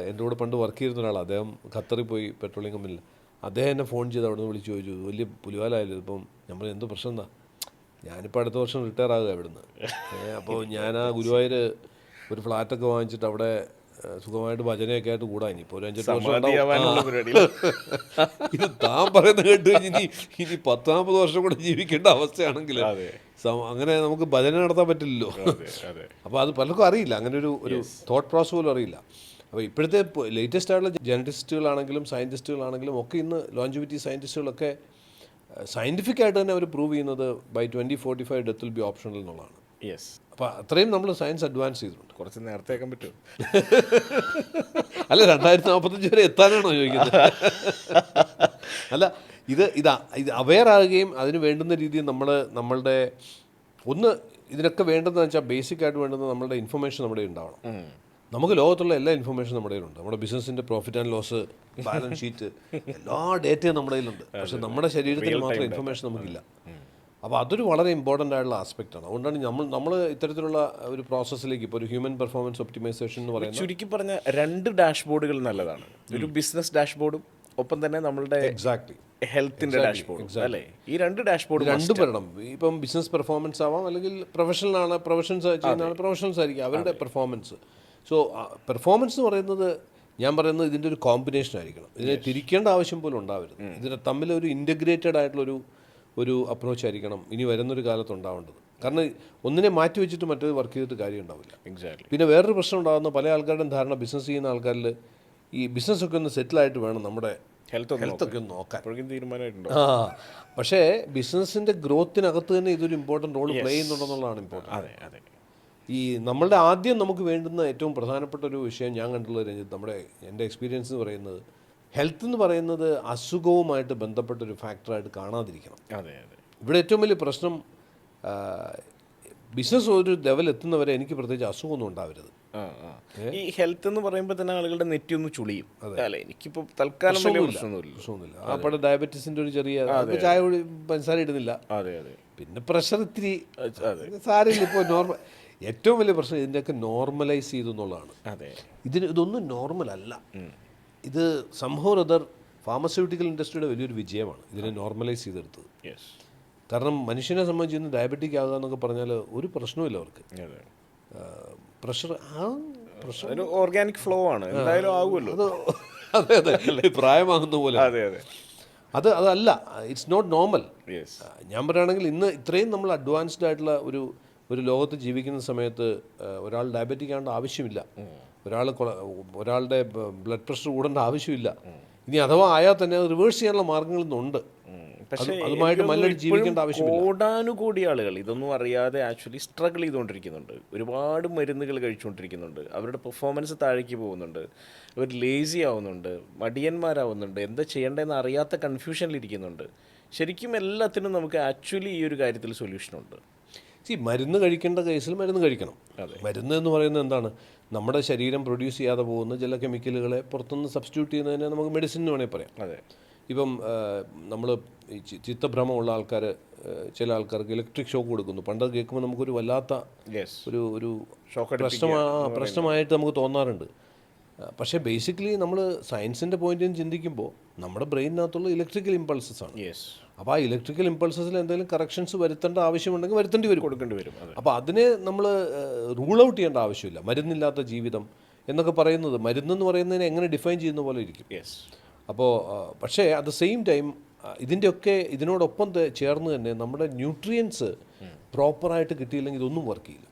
എൻ്റെ കൂടെ പണ്ട് വർക്ക് ചെയ്യുന്ന ഒരാൾ, അദ്ദേഹം ഖത്തറിൽ പോയി പെട്രോളിയം കമ്പനിയിൽ. അദ്ദേഹം എന്നെ ഫോൺ ചെയ്ത് അവിടെ നിന്ന് വിളിച്ച് ചോദിച്ചു, വലിയ പുലിവാലായാലും ഇപ്പം നമ്മൾ എന്ത് പ്രശ്നം എന്താ, ഞാനിപ്പോൾ അടുത്ത വർഷം റിട്ടയർ ആകുക ഇവിടുന്ന്. അപ്പോൾ ഞാൻ ആ ഗുരുവായൂർ ഒരു ഫ്ലാറ്റൊക്കെ വാങ്ങിച്ചിട്ട് അവിടെ സുഖമായിട്ട് ഭജനയൊക്കെ ആയിട്ട് കൂടാ. ഇനിയിപ്പോൾ ഒരു 5-8 വർഷം ഇത് താൻ പറയുന്നത് കേട്ട് കഴിഞ്ഞ് ഇനി 10-40 വർഷം കൂടെ ജീവിക്കേണ്ട അവസ്ഥയാണെങ്കിൽ അങ്ങനെ നമുക്ക് ഭജന നടത്താൻ പറ്റില്ലല്ലോ. അപ്പോൾ അത് പലർക്കും അറിയില്ല, അങ്ങനെ ഒരു തോട്ട് പ്രോസസ് പോലും അറിയില്ല. അപ്പോൾ ഇപ്പോഴത്തെ ലേറ്റസ്റ്റ് ആയിട്ടുള്ള ജനറ്റിസ്റ്റുകളാണെങ്കിലും സയൻറ്റിസ്റ്റുകളാണെങ്കിലും ഒക്കെ ഇന്ന് ലോഞ്ചിവിറ്റി സയൻറ്റിസ്റ്റുകളൊക്കെ സയൻറ്റിഫിക് ആയിട്ട് തന്നെ അവർ പ്രൂവ് ചെയ്യുന്നത് by 2045 death will be optional എന്നുള്ളതാണ്. യെസ്. അപ്പോൾ അത്രയും നമ്മൾ സയൻസ് അഡ്വാൻസ് ചെയ്തിട്ടുണ്ട്. കുറച്ച് നേരത്തെ ആക്കാൻ പറ്റുമോ? അല്ല, 2045 വരെ എത്താനാണോ ചോദിക്കുന്നത്? അല്ല, ഇത് അവെയർ ആകുകയും അതിന് വേണ്ടുന്ന രീതിയിൽ നമ്മളുടെ ഇതിനൊക്കെ വേണ്ടതെന്ന് വെച്ചാൽ ബേസിക് ആയിട്ട് വേണ്ടുന്നത് നമ്മളുടെ ഇൻഫർമേഷൻ നമ്മുടെ ഉണ്ടാവണം. നമുക്ക് ലോകത്തുള്ള എല്ലാ ഇൻഫർമേഷനും നമ്മുടെ കയ്യിലുണ്ട്. നമ്മുടെ ബിസിനസ്സിൻ്റെ profit and loss, balance sheet, എല്ലാ ഡേറ്റയും നമ്മുടെ കയ്യിലുണ്ട്. പക്ഷെ നമ്മുടെ ശരീരത്തിൽ മാത്രം ഇൻഫർമേഷൻ നമുക്കില്ല. അപ്പോൾ അതൊരു വളരെ ഇമ്പോർട്ടൻ്റ് ആയിട്ടുള്ള ആസ്പെക്റ്റാണ്. അതുകൊണ്ടാണ് നമ്മൾ ഇത്തരത്തിലുള്ള ഒരു പ്രോസസ്സിലേക്ക് ഇപ്പോൾ ഒരു ഹ്യൂമൻ പെർഫോമൻസ് ഒപ്റ്റിമൈസേഷൻ എന്ന് പറയുന്നത്, ചുരുക്കി പറഞ്ഞ 2 ഡാഷ്ബോർഡുകൾ നല്ലതാണ്. ഒരു ബിസിനസ് ഡാഷ്ബോർഡും ഒപ്പം തന്നെ നമ്മളുടെ ഹെൽത്തിന്റെ ഡാഷ്ബോർഡ് അല്ലേ? ഈ 2 ഡാഷ്ബോർഡ് രണ്ടും വരണം. ഇപ്പം ബിസിനസ് പെർഫോമൻസ് ആവാം, അല്ലെങ്കിൽ പ്രൊഫഷൻസ് ചെയ്യുന്ന പ്രൊഫഷണൽസ് ആയിരിക്കും അവരുടെ പെർഫോമൻസ്. സോ പെർഫോമൻസ് എന്ന് പറയുന്നത്, ഞാൻ പറയുന്നത് ഇതിൻ്റെ ഒരു കോമ്പിനേഷൻ ആയിരിക്കണം. ഇതിനെ തിരിക്കേണ്ട ആവശ്യം പോലും ഉണ്ടാവരുത്. ഇതിനെ തമ്മിൽ ഒരു ഇൻറ്റഗ്രേറ്റഡ് ആയിട്ടുള്ളൊരു അപ്രോച്ച് ആയിരിക്കണം ഇനി വരുന്നൊരു കാലത്ത് ഉണ്ടാവേണ്ടത്. കാരണം ഒന്നിനെ മാറ്റി വെച്ചിട്ട് മറ്റേത് വർക്ക് ചെയ്തിട്ട് കാര്യം ഉണ്ടാവില്ല. പിന്നെ വേറൊരു പ്രശ്നം ഉണ്ടാകുന്ന പല ആൾക്കാരുടെയും ധാരണ, ബിസിനസ് ചെയ്യുന്ന ആൾക്കാരിൽ ഈ ബിസിനസ്സൊക്കെ ഒന്ന് സെറ്റിലായിട്ട് വേണം നമ്മുടെ ഹെൽത്തൊക്കെ ഒന്ന് നോക്കാൻ. പക്ഷേ ബിസിനസ്സിൻ്റെ ഗ്രോത്തിനകത്ത് തന്നെ ഇതൊരു ഇമ്പോർട്ടൻറ്റ് റോൾ പ്ലേ ചെയ്യുന്നുണ്ടെന്നുള്ളതാണ് ഇമ്പോർട്ടൻറ്റ്. ഈ നമ്മളുടെ ആദ്യം നമുക്ക് വേണ്ടുന്ന ഏറ്റവും പ്രധാനപ്പെട്ട ഒരു വിഷയം ഞാൻ കണ്ടുള്ള രഞ്ജിത്ത്, എൻ്റെ എക്സ്പീരിയൻസ് എന്ന് പറയുന്നത്, ഹെൽത്ത് എന്ന് പറയുന്നത് അസുഖവുമായിട്ട് ബന്ധപ്പെട്ടൊരു ഫാക്ടറായിട്ട് കാണാതിരിക്കണം. ഇവിടെ ഏറ്റവും വലിയ പ്രശ്നം, ബിസിനസ് ഒരു ലെവൽ എത്തുന്നവരെ എനിക്ക് പ്രത്യേകിച്ച് അസുഖമൊന്നും ഉണ്ടാവരുത്. ഈ ഹെൽത്ത് എന്ന് പറയുമ്പോൾ തന്നെ ആളുകളുടെ നെറ്റി ഒന്ന് ചുളിയും. എനിക്കിപ്പോൾ തൽക്കാലം പ്രശ്നമൊന്നുമില്ല. അപ്പോൾ ഡയബറ്റീസിൻ്റെ ഒരു ചെറിയ ചായ പഞ്ചസാര ഇടുന്നില്ല. പിന്നെ പ്രഷർ ഇത്തിരി സാരമില്ല. ഇപ്പോൾ നോർമൽ, ഏറ്റവും വലിയ പ്രശ്നം ഇതിൻ്റെയൊക്കെ നോർമലൈസ് ചെയ്തു എന്നുള്ളതാണ്. ഇതൊന്നും നോർമൽ അല്ല. ഇത് സംഭവം അതർ ഫാർമസ്യൂട്ടിക്കൽ ഇൻഡസ്ട്രിയുടെ വലിയൊരു വിജയമാണ് ഇതിനെ നോർമലൈസ് ചെയ്തെടുത്തത്. കാരണം മനുഷ്യനെ സംബന്ധിച്ച് ഇന്ന് ഡയബറ്റിക് ആകുക എന്നൊക്കെ പറഞ്ഞാൽ ഒരു പ്രശ്നവുമില്ല അവർക്ക്. പ്രഷർ ഒരു ഓർഗാനിക് ഫ്ലോ ആണ്, എന്തായാലും ആകുമല്ലോ. അതെ, പ്രായമാകുന്ന പോലെ. അതല്ല, ഇറ്റ്സ് നോട്ട് നോർമൽ. ഞാൻ പറയുകയാണെങ്കിൽ ഇന്ന് ഇത്രയും നമ്മൾ അഡ്വാൻസ്ഡ് ആയിട്ടുള്ള ഒരു ലോകത്ത് ജീവിക്കുന്ന സമയത്ത് ഒരാൾ ഡയബറ്റിക് ആവേണ്ട ആവശ്യമില്ല. ഒരാളുടെ ബ്ലഡ് പ്രഷർ കൂടേണ്ട ആവശ്യമില്ല. ഇനി അഥവാ ആയാൽ തന്നെ അത് റിവേഴ്സ് ചെയ്യാനുള്ള മാർഗ്ഗങ്ങളൊന്നുണ്ട്. അതുമായിട്ട് മല്ലടി ജീവിക്കേണ്ട ആവശ്യമില്ല. കോടാനുകോടി ആളുകൾ ഇതൊന്നും അറിയാതെ ആക്ച്വലി സ്ട്രഗിൾ ചെയ്തുകൊണ്ടിരിക്കുന്നുണ്ട്. ഒരുപാട് മരുന്നുകൾ കഴിച്ചുകൊണ്ടിരിക്കുന്നുണ്ട്. അവരുടെ പെർഫോമൻസ് താഴേക്ക് പോകുന്നുണ്ട്. അവർ ലേസി ആവുന്നുണ്ട്, മടിയന്മാരാവുന്നുണ്ട്, എന്താ ചെയ്യേണ്ടതെന്ന് അറിയാത്ത കൺഫ്യൂഷനിലിരിക്കുന്നുണ്ട്. ശരിക്കും എല്ലാത്തിനും നമുക്ക് ആക്ച്വലി ഈ ഒരു കാര്യത്തിൽ സൊല്യൂഷനുണ്ട്. മരുന്ന് കഴിക്കേണ്ട കേസിൽ മരുന്ന് കഴിക്കണം. മരുന്ന് എന്ന് പറയുന്നത് എന്താണ്? നമ്മുടെ ശരീരം പ്രൊഡ്യൂസ് ചെയ്യാതെ പോകുന്ന ചില കെമിക്കലുകളെ പുറത്തുനിന്ന് സബ്സ്റ്റിറ്റ്യൂട്ട് ചെയ്യുന്നതിനെ നമുക്ക് മെഡിസിൻ എന്ന് വേണമെങ്കിൽ പറയാം. ഇപ്പം നമ്മൾ ചിത്തഭ്രമമുള്ള ആൾക്കാർ, ചില ആൾക്കാർക്ക് ഇലക്ട്രിക് ഷോക്ക് കൊടുക്കുന്നു. പണ്ട് കേൾക്കുമ്പോൾ നമുക്കൊരു വല്ലാത്ത ഒരു പ്രശ്നമായിട്ട് നമുക്ക് തോന്നാറുണ്ട്. പക്ഷേ ബേസിക്കലി നമ്മൾ സയൻസിൻ്റെ പോയിന്റിൽ നിന്ന് ചിന്തിക്കുമ്പോൾ നമ്മുടെ ബ്രെയിനകത്തുള്ള ഇലക്ട്രിക്കൽ ഇമ്പൾസസ് ആണ്. അപ്പോൾ ആ ഇലക്ട്രിക്കൽ ഇമ്പൾസസിൽ എന്തെങ്കിലും കറക്ഷൻസ് വരുത്തേണ്ട ആവശ്യമുണ്ടെങ്കിൽ കൊടുക്കേണ്ടി വരും. അപ്പോൾ അതിനെ നമ്മൾ റൂൾ ഔട്ട് ചെയ്യേണ്ട ആവശ്യമില്ല. മരുന്നില്ലാത്ത ജീവിതം എന്നൊക്കെ പറയുന്നത്, മരുന്നെന്ന് പറയുന്നതിനെ എങ്ങനെ ഡിഫൈൻ ചെയ്യുന്ന പോലെ ഇരിക്കും. അപ്പോൾ പക്ഷേ അറ്റ് ദ സെയിം ടൈം ഇതിനോടൊപ്പം ചേർന്ന് തന്നെ നമ്മുടെ ന്യൂട്രിയൻസ് പ്രോപ്പറായിട്ട് കിട്ടിയില്ലെങ്കിൽ ഇതൊന്നും വർക്ക് ചെയ്യില്ല.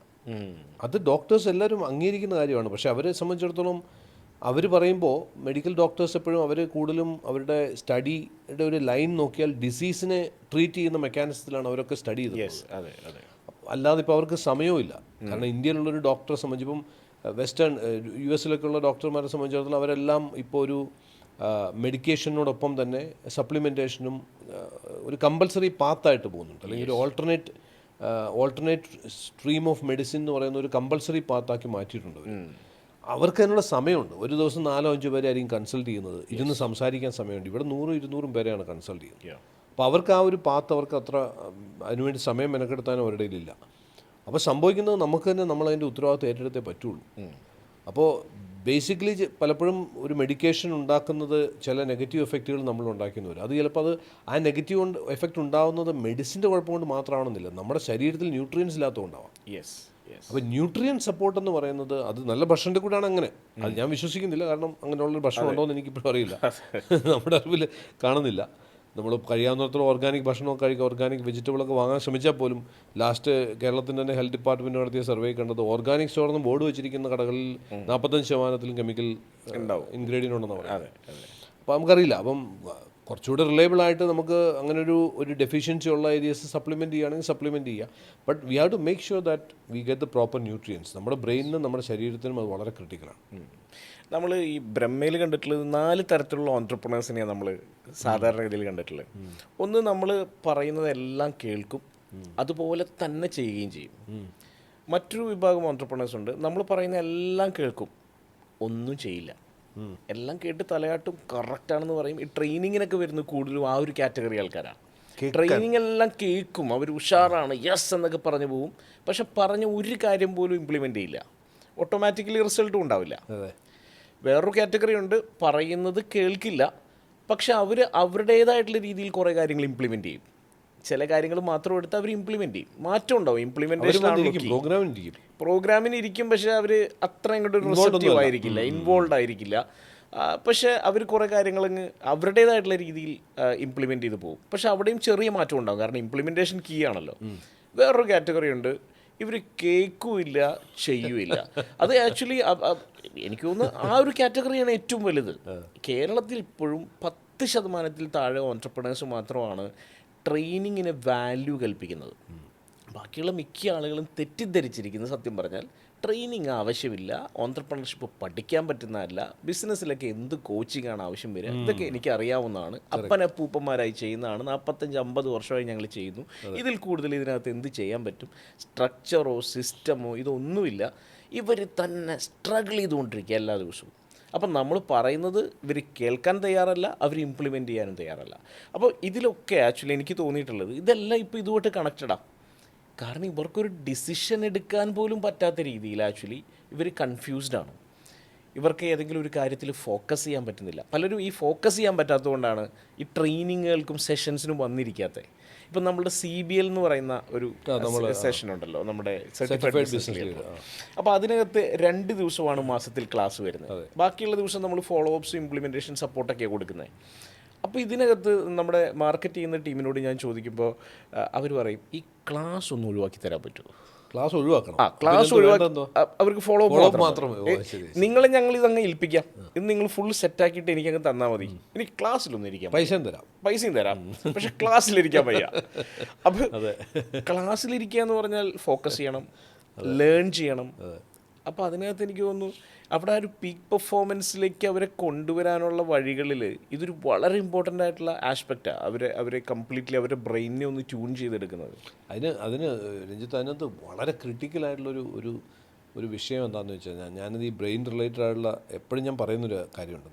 അത് ഡോക്ടേഴ്സ് എല്ലാവരും അംഗീകരിക്കുന്ന കാര്യമാണ്. പക്ഷേ അവരെ സംബന്ധിച്ചിടത്തോളം അവർ പറയുമ്പോൾ മെഡിക്കൽ ഡോക്ടേഴ്സ് എപ്പോഴും അവർ കൂടുതലും അവരുടെ സ്റ്റഡിയുടെ ഒരു ലൈൻ നോക്കിയാൽ ഡിസീസിനെ ട്രീറ്റ് ചെയ്യുന്ന മെക്കാനിസത്തിലാണ് അവരൊക്കെ സ്റ്റഡി ചെയ്തത്. അല്ലാതെ ഇപ്പോൾ അവർക്ക് സമയവുമില്ല. കാരണം ഇന്ത്യയിലുള്ളൊരു ഡോക്ടറെ സംബന്ധിച്ചിപ്പം വെസ്റ്റേൺ US-ലൊക്കെയുള്ള ഡോക്ടർമാരെ സംബന്ധിച്ചിടത്തോളം അവരെല്ലാം ഇപ്പോൾ ഒരു മെഡിക്കേഷനോടൊപ്പം തന്നെ സപ്ലിമെൻറ്റേഷനും ഒരു കമ്പൽസറി പാത്തായിട്ട് പോകുന്നുണ്ട്. അല്ലെങ്കിൽ ഒരു ഓൾട്ടർനേറ്റ് സ്ട്രീം ഓഫ് മെഡിസിൻ എന്ന് പറയുന്ന ഒരു കമ്പൽസറി പാത്താക്കി മാറ്റിയിട്ടുണ്ട്. അവർക്ക് അതിനുള്ള സമയമുണ്ട്. ഒരു ദിവസം 4-5 പേരെ ആയിരിക്കും കൺസൾട്ട് ചെയ്യുന്നത്. ഇരുന്ന് സംസാരിക്കാൻ സമയമുണ്ട്. ഇവിടെ 100-200 പേരെയാണ് കൺസൾട്ട് ചെയ്യുന്നത്. അപ്പോൾ അവർക്ക് ആ ഒരു പാത്ത് അവർക്ക് അത്ര അതിനുവേണ്ടി സമയം മെനക്കെടുത്താനും അവരുടെ ഇല്ല. അപ്പോൾ സംഭവിക്കുന്നത് നമുക്ക് തന്നെ നമ്മളതിൻ്റെ ഉത്തരവാദിത്വം ഏറ്റെടുത്തേ പറ്റുള്ളൂ. അപ്പോൾ ബേസിക്കലി പലപ്പോഴും ഒരു മെഡിക്കേഷൻ ഉണ്ടാക്കുന്നത് ചില നെഗറ്റീവ് എഫക്റ്റുകൾ നമ്മൾ ഉണ്ടാക്കുന്നു വരും. അത് ചിലപ്പോൾ ആ നെഗറ്റീവ് എഫക്റ്റ് ഉണ്ടാകുന്നത് മെഡിസിൻ്റെ കുഴപ്പം കൊണ്ട് മാത്രമാണെന്നില്ല, നമ്മുടെ ശരീരത്തിൽ ന്യൂട്രിയൻസ് ഇല്ലാത്തതുകൊണ്ടാവാം. അപ്പോൾ ന്യൂട്രിയൻ സപ്പോർട്ട് എന്ന് പറയുന്നത് അത് നല്ല ഭക്ഷണത്തിൽ കൂടെയാണ്. അങ്ങനെ അത് ഞാൻ വിശ്വസിക്കുന്നില്ല. കാരണം അങ്ങനെയുള്ളൊരു ഭക്ഷണം ഉണ്ടോ എന്ന് എനിക്കിപ്പോഴും അറിയില്ല, നമ്മുടെ അറിവിൽ കാണുന്നില്ല. നമ്മൾ കഴിയാവുന്നിടത്തോളം ഓർഗാനിക് ഭക്ഷണമൊക്കെ കഴിക്കുക, ഓർഗാനിക് വെജിറ്റബിളൊക്കെ വാങ്ങാൻ ശ്രമിച്ചാൽ പോലും ലാസ്റ്റ് കേരളത്തിൻ്റെ തന്നെ ഹെൽത്ത് ഡിപ്പാർട്ട്മെൻറ്റ് നടത്തിയ സർവേ കണ്ടത് ഓർഗാനിക് സ്റ്റോറിൽ ബോർഡ് വെച്ചിരിക്കുന്ന കടകളിൽ 45% കെമിക്കൽ ഇൻഗ്രീഡിയൻ്റ് ഉണ്ടെന്ന് പറയാം. അപ്പോൾ നമുക്കറിയില്ല. അപ്പം കുറച്ചുകൂടെ റിലയബിൾ ആയിട്ട് നമുക്ക് അങ്ങനെ ഒരു ഡെഫിഷ്യൻസി ഉള്ള ഏരിയസ് സപ്ലിമെൻറ്റ് ചെയ്യുകയാണെങ്കിൽ സപ്ലിമെൻറ്റ് ചെയ്യുക. But we have to make sure that we get the proper nutrients. നമ്മുടെ ബ്രെയിനിനും നമ്മുടെ ശരീരത്തിനും അത് വളരെ ക്രിട്ടിക്കലാണ്. നമ്മൾ ഈ ബ്രഹ്മയിൽ കണ്ടിട്ടുള്ളത് 4 തരത്തിലുള്ള ഓൺട്രപ്രണേഴ്സിനെയാണ് നമ്മൾ സാധാരണഗതിയിൽ കണ്ടിട്ടുള്ളത്. ഒന്ന്, നമ്മൾ പറയുന്നതെല്ലാം കേൾക്കും, അതുപോലെ തന്നെ ചെയ്യുകയും ചെയ്യും. മറ്റൊരു വിഭാഗം ഓൺട്രപ്രണേഴ്സ് ഉണ്ട്, നമ്മൾ പറയുന്ന എല്ലാം കേൾക്കും, ഒന്നും ചെയ്യില്ല, എല്ലാം കേട്ട് തലയാട്ടും, കറക്റ്റാണെന്ന് പറയും. ഈ ട്രെയിനിങ്ങിനൊക്കെ വരുന്നത് കൂടുതലും ആ ഒരു കാറ്റഗറി ആൾക്കാരാണ്. ട്രെയിനിങ് എല്ലാം കേൾക്കും, അവർ ഉഷാറാണ്, യെസ് എന്നൊക്കെ പറഞ്ഞു പോവും, പക്ഷെ പറഞ്ഞ ഒരു കാര്യം പോലും ഇംപ്ലിമെൻ്റ് ചെയ്യില്ല, ഓട്ടോമാറ്റിക്കലി റിസൾട്ടും ഉണ്ടാവില്ല. വേറൊരു കാറ്റഗറി ഉണ്ട്, പറയുന്നത് കേൾക്കില്ല, പക്ഷെ അവർ അവരുടേതായിട്ടുള്ള രീതിയിൽ കുറേ കാര്യങ്ങൾ ഇംപ്ലിമെൻ്റ് ചെയ്യും. ചില കാര്യങ്ങൾ മാത്രം എടുത്ത് അവർ ഇംപ്ലിമെൻ്റ് ചെയ്യും. മാറ്റം ഉണ്ടാവും, ഇംപ്ലിമെൻറ്റേഷൻ പ്രോഗ്രാമിന് ഇരിക്കും, പക്ഷേ അവർ അത്ര ഇങ്ങോട്ട് റിസപ്റ്റീവ് ആയിരിക്കില്ല, ഇൻവോൾവ് ആയിരിക്കില്ല. പക്ഷേ അവർ കുറേ കാര്യങ്ങളങ്ങ് അവരുടേതായിട്ടുള്ള രീതിയിൽ ഇംപ്ലിമെൻ്റ് ചെയ്ത് പോകും. പക്ഷെ അവിടെയും ചെറിയ മാറ്റം ഉണ്ടാകും, കാരണം ഇംപ്ലിമെൻറ്റേഷൻ കീ ആണല്ലോ. വേറൊരു കാറ്റഗറി ഉണ്ട്, ഇവർ കേൾക്കുമില്ല, ചെയ്യുമില്ല. അത് ആക്ച്വലി എനിക്ക് തോന്നുന്നു ആ ഒരു കാറ്റഗറിയാണ് ഏറ്റവും വലുത്. കേരളത്തിൽ ഇപ്പോഴും 10% താഴെ ഓൺട്രപ്രണേഴ്സ് മാത്രമാണ് ട്രെയിനിങ്ങിന് വാല്യൂ കൽപ്പിക്കുന്നത്. ബാക്കിയുള്ള മിക്ക ആളുകളും തെറ്റിദ്ധരിച്ചിരിക്കുന്നത് സത്യം പറഞ്ഞാൽ ട്രെയിനിങ് ആവശ്യമില്ല, ഓൺട്രപ്രണർഷിപ്പ് പഠിക്കാൻ പറ്റുന്നതല്ല, ബിസിനസ്സിലൊക്കെ എന്ത് കോച്ചിങ് ആണ് ആവശ്യം വരിക, ഇതൊക്കെ എനിക്ക് അറിയാവുന്നതാണ്, അപ്പനപ്പൂപ്പന്മാരായി ചെയ്യുന്നതാണ്, 45-50 വർഷമായി ഞങ്ങൾ ചെയ്യുന്നു, ഇതിൽ കൂടുതൽ ഇതിനകത്ത് എന്ത് ചെയ്യാൻ പറ്റും, സ്ട്രക്ചറോ സിസ്റ്റമോ ഇതൊന്നുമില്ല, ഇവർ തന്നെ സ്ട്രഗിൾ ചെയ്തുകൊണ്ടിരിക്കുക എല്ലാ ദിവസവും. അപ്പം നമ്മൾ പറയുന്നത് ഇവർ കേൾക്കാൻ തയ്യാറല്ല, അവർ ഇംപ്ലിമെൻറ്റ് ചെയ്യാനും തയ്യാറല്ല. അപ്പോൾ ഇതിലൊക്കെ ആക്ച്വലി എനിക്ക് തോന്നിയിട്ടുള്ളത് ഇതെല്ലാം ഇപ്പോൾ ഇതുമായിട്ട് കണക്റ്റഡാണ്. കാരണം ഇവർക്കൊരു ഡിസിഷൻ എടുക്കാൻ പോലും പറ്റാത്ത രീതിയിൽ ആക്ച്വലി ഇവർ കൺഫ്യൂസ്ഡാണ്. ഇവർക്ക് ഏതെങ്കിലും ഒരു കാര്യത്തിൽ ഫോക്കസ് ചെയ്യാൻ പറ്റുന്നില്ല. പലരും ഈ ഫോക്കസ് ചെയ്യാൻ പറ്റാത്തതുകൊണ്ടാണ് ഈ ട്രെയിനിങ്ങുകൾക്കും സെഷൻസിനും വന്നിരിക്കാത്തത്. ഇപ്പം നമ്മുടെ CBL എന്ന് പറയുന്ന ഒരു സെഷൻ ഉണ്ടല്ലോ, നമ്മുടെ സർട്ടിഫൈഡ് ബിസിനസ് ലീഡർ. അപ്പോൾ അതിനകത്ത് 2 ദിവസമാണ് മാസത്തിൽ ക്ലാസ് വരുന്നത്. ബാക്കിയുള്ള ദിവസം നമ്മൾ ഫോളോ അപ്സും ഇംപ്ലിമെൻറ്റേഷൻ സപ്പോർട്ടൊക്കെയാണ് കൊടുക്കുന്നത്. അപ്പോൾ ഇതിനകത്ത് നമ്മുടെ മാർക്കറ്റ് ചെയ്യുന്ന ടീമിനോട് ഞാൻ ചോദിക്കുമ്പോൾ അവർ പറയും, ഈ ക്ലാസ് ഒന്ന് ഒഴിവാക്കി തരാൻ പറ്റുമോ? ക്ലാസ് ഒഴിവാക്കണം. ക്ലാസ് ഒഴിവാക്കി അവർക്ക് ഫോളോ അപ്പ് മാത്രമേ. നിങ്ങളെ ഞങ്ങൾ ഇതങ്ങ് ഏൽപ്പിക്കാം, ഇത് നിങ്ങൾ ഫുൾ സെറ്റാക്കിയിട്ട് എനിക്കങ്ങ് തന്നാൽ മതി, എനിക്ക് ക്ലാസ്സിലൊന്നും ഇരിക്കാം, പൈസയും തരാം, പക്ഷെ ക്ലാസ്സിലിരിക്കാൻ വയ്യ. അപ്പോൾ ക്ലാസ്സിലിരിക്കുക എന്ന് പറഞ്ഞാൽ ഫോക്കസ് ചെയ്യണം, ലേൺ ചെയ്യണം. അപ്പോൾ അതിനകത്ത് എനിക്ക് തോന്നുന്നു അവിടെ ആ ഒരു പീക്ക് പെർഫോമൻസിലേക്ക് അവരെ കൊണ്ടുവരാനുള്ള വഴികളിൽ ഇതൊരു വളരെ ഇമ്പോർട്ടൻ്റ് ആയിട്ടുള്ള ആസ്പെക്റ്റാണ്. അവരെ കംപ്ലീറ്റ്ലി അവരുടെ ബ്രെയിനിനെ ഒന്ന് ട്യൂൺ ചെയ്തെടുക്കുന്നത്. അതിന് രഞ്ജിത്ത്, അതിനകത്ത് വളരെ ക്രിട്ടിക്കലായിട്ടുള്ളൊരു ഒരു വിഷയം എന്താണെന്ന് വെച്ച് കഴിഞ്ഞാൽ, ഞാനത് ഈ ബ്രെയിൻ റിലേറ്റഡ് ആയിട്ടുള്ള എപ്പോഴും ഞാൻ പറയുന്നൊരു കാര്യമുണ്ട്.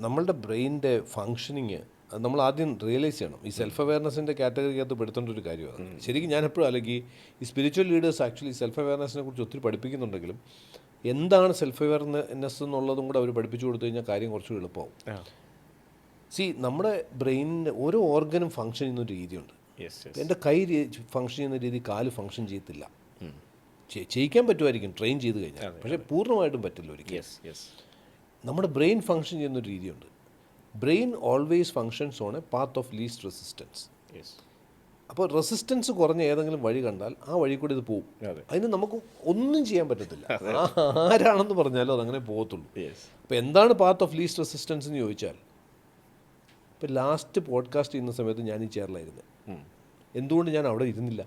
നമ്മളുടെ ബ്രെയിനിൻ്റെ ഫങ്ഷനിങ് നമ്മൾ ആദ്യം റിയലൈസ് ചെയ്യണം. ഈ സെൽഫ് അവെയർനെസ്സിൻ്റെ കാറ്റഗറിക്കകത്ത് പെടുത്തേണ്ട ഒരു കാര്യമാണ്. ശരിക്കും ഞാൻ എപ്പോഴും അല്ലെങ്കിൽ ഈ സ്പിരിച്വൽ ലീഡേഴ്സ് ആക്ച്വലി സെൽഫ് അവെയർനെസ്സിനെ കുറിച്ച് ഒത്തിരി പഠിപ്പിക്കുന്നുണ്ടെങ്കിലും എന്താണ് സെൽഫ് അവെയർനെസ് എന്നുള്ളതും കൂടെ അവർ പഠിപ്പിച്ചു കൊടുത്തു കഴിഞ്ഞാൽ കാര്യം കുറച്ചുകൂടി എളുപ്പമാവും. നമ്മുടെ ബ്രെയിനിൻ്റെ ഓരോ ഓർഗനും ഫങ്ഷൻ ചെയ്യുന്നൊരു രീതിയുണ്ട്. എൻ്റെ കൈ ഫങ്ഷൻ ചെയ്യുന്ന രീതി കാല് ഫങ്ഷൻ ചെയ്യത്തില്ല. ചെയ്യിക്കാൻ പറ്റുമായിരിക്കും ട്രെയിൻ ചെയ്ത് കഴിഞ്ഞാൽ, പക്ഷേ പൂർണ്ണമായിട്ടും പറ്റില്ല ഒരിക്കലും. നമ്മുടെ ബ്രെയിൻ ഫങ്ഷൻ ചെയ്യുന്നൊരു രീതിയുണ്ട്. Brain always functions on A path of least resistance. അപ്പോൾ റെസിസ്റ്റൻസ് കുറഞ്ഞ ഏതെങ്കിലും വഴി കണ്ടാൽ ആ വഴി കൂടി ഇത് പോകും. അതെ. അതിന് നമുക്ക് ഒന്നും ചെയ്യാൻ പറ്റത്തില്ല. ആരാണെന്ന് പറഞ്ഞാലും അതങ്ങനെ പോകത്തുള്ളൂ. യെസ്. അപ്പോൾ എന്താണ് പാത്ത് ഓഫ് ലീസ്റ്റ് റെസിസ്റ്റൻസ് എന്ന് ചോദിച്ചാൽ, ഇപ്പോൾ ലാസ്റ്റ് പോഡ്കാസ്റ്റ് ചെയ്യുന്ന സമയത്ത് ഞാൻ ഈ ചെയറിലായിരുന്നത്. എന്തുകൊണ്ട് ഞാൻ അവിടെ ഇരുന്നില്ല?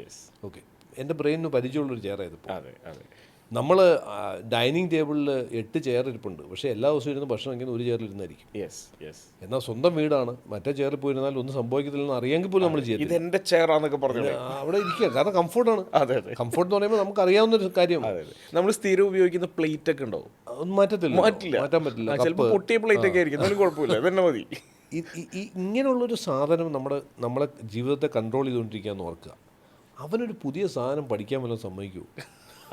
യെസ്. ഓക്കെ, എൻ്റെ ബ്രെയിനിന് പരിചയമുള്ളൊരു ചെയറായത്. അതെ അതെ. നമ്മൾ ഡൈനിങ് ടേബിളിൽ 8 ചെയർ ഇരിപ്പുണ്ട്, പക്ഷേ എല്ലാ ദിവസവും ഇരുന്ന് ഭക്ഷണം കഴിക്കുന്ന ഒരു ചെയറിൽ ഇരുന്നായിരിക്കും. Yes yes. എന്നാൽ സ്വന്തം വീടാണ്, മറ്റേ ചെയറിൽ പോയിരുന്നാൽ ഒന്നും സംഭവിക്കത്തില്ലെന്ന് അറിയാമെങ്കിൽ പോലും നമ്മൾ ചെയ്യും. ഇത് എൻ്റെ ചെയറാന്നൊക്കെ പറഞ്ഞു അവിടെ ഇരിക്കുക, കാരണം കംഫർട്ടാണ്. അതെ അതെ. കംഫർട്ട് എന്ന് പറയുമ്പോൾ നമുക്ക് അറിയാവുന്നൊരു കാര്യം. അതെ അതെ. നമ്മൾ സ്ഥിരം ഉപയോഗിക്കുന്ന പ്ലേറ്റ് ഒക്കെ ഉണ്ടാവും, ഒന്നും മാറ്റത്തില്ല, മാറ്റാൻ പറ്റില്ല. ചിലപ്പോൾ പൊട്ടിയ പ്ലേറ്റ് ഒക്കെ ആയിരിക്കും, എന്നാലും കുഴപ്പമില്ല, അതന്നെ മതി. ഇങ്ങനെയുള്ളൊരു സാധനം നമ്മളെ ജീവിതത്തെ കൺട്രോൾ ചെയ്തുകൊണ്ടിരിക്കുക എന്ന് ഓർക്കുക. അവനൊരു പുതിയ സാധനം പഠിക്കാൻ വല്ലതും സമ്മതിക്കൂ?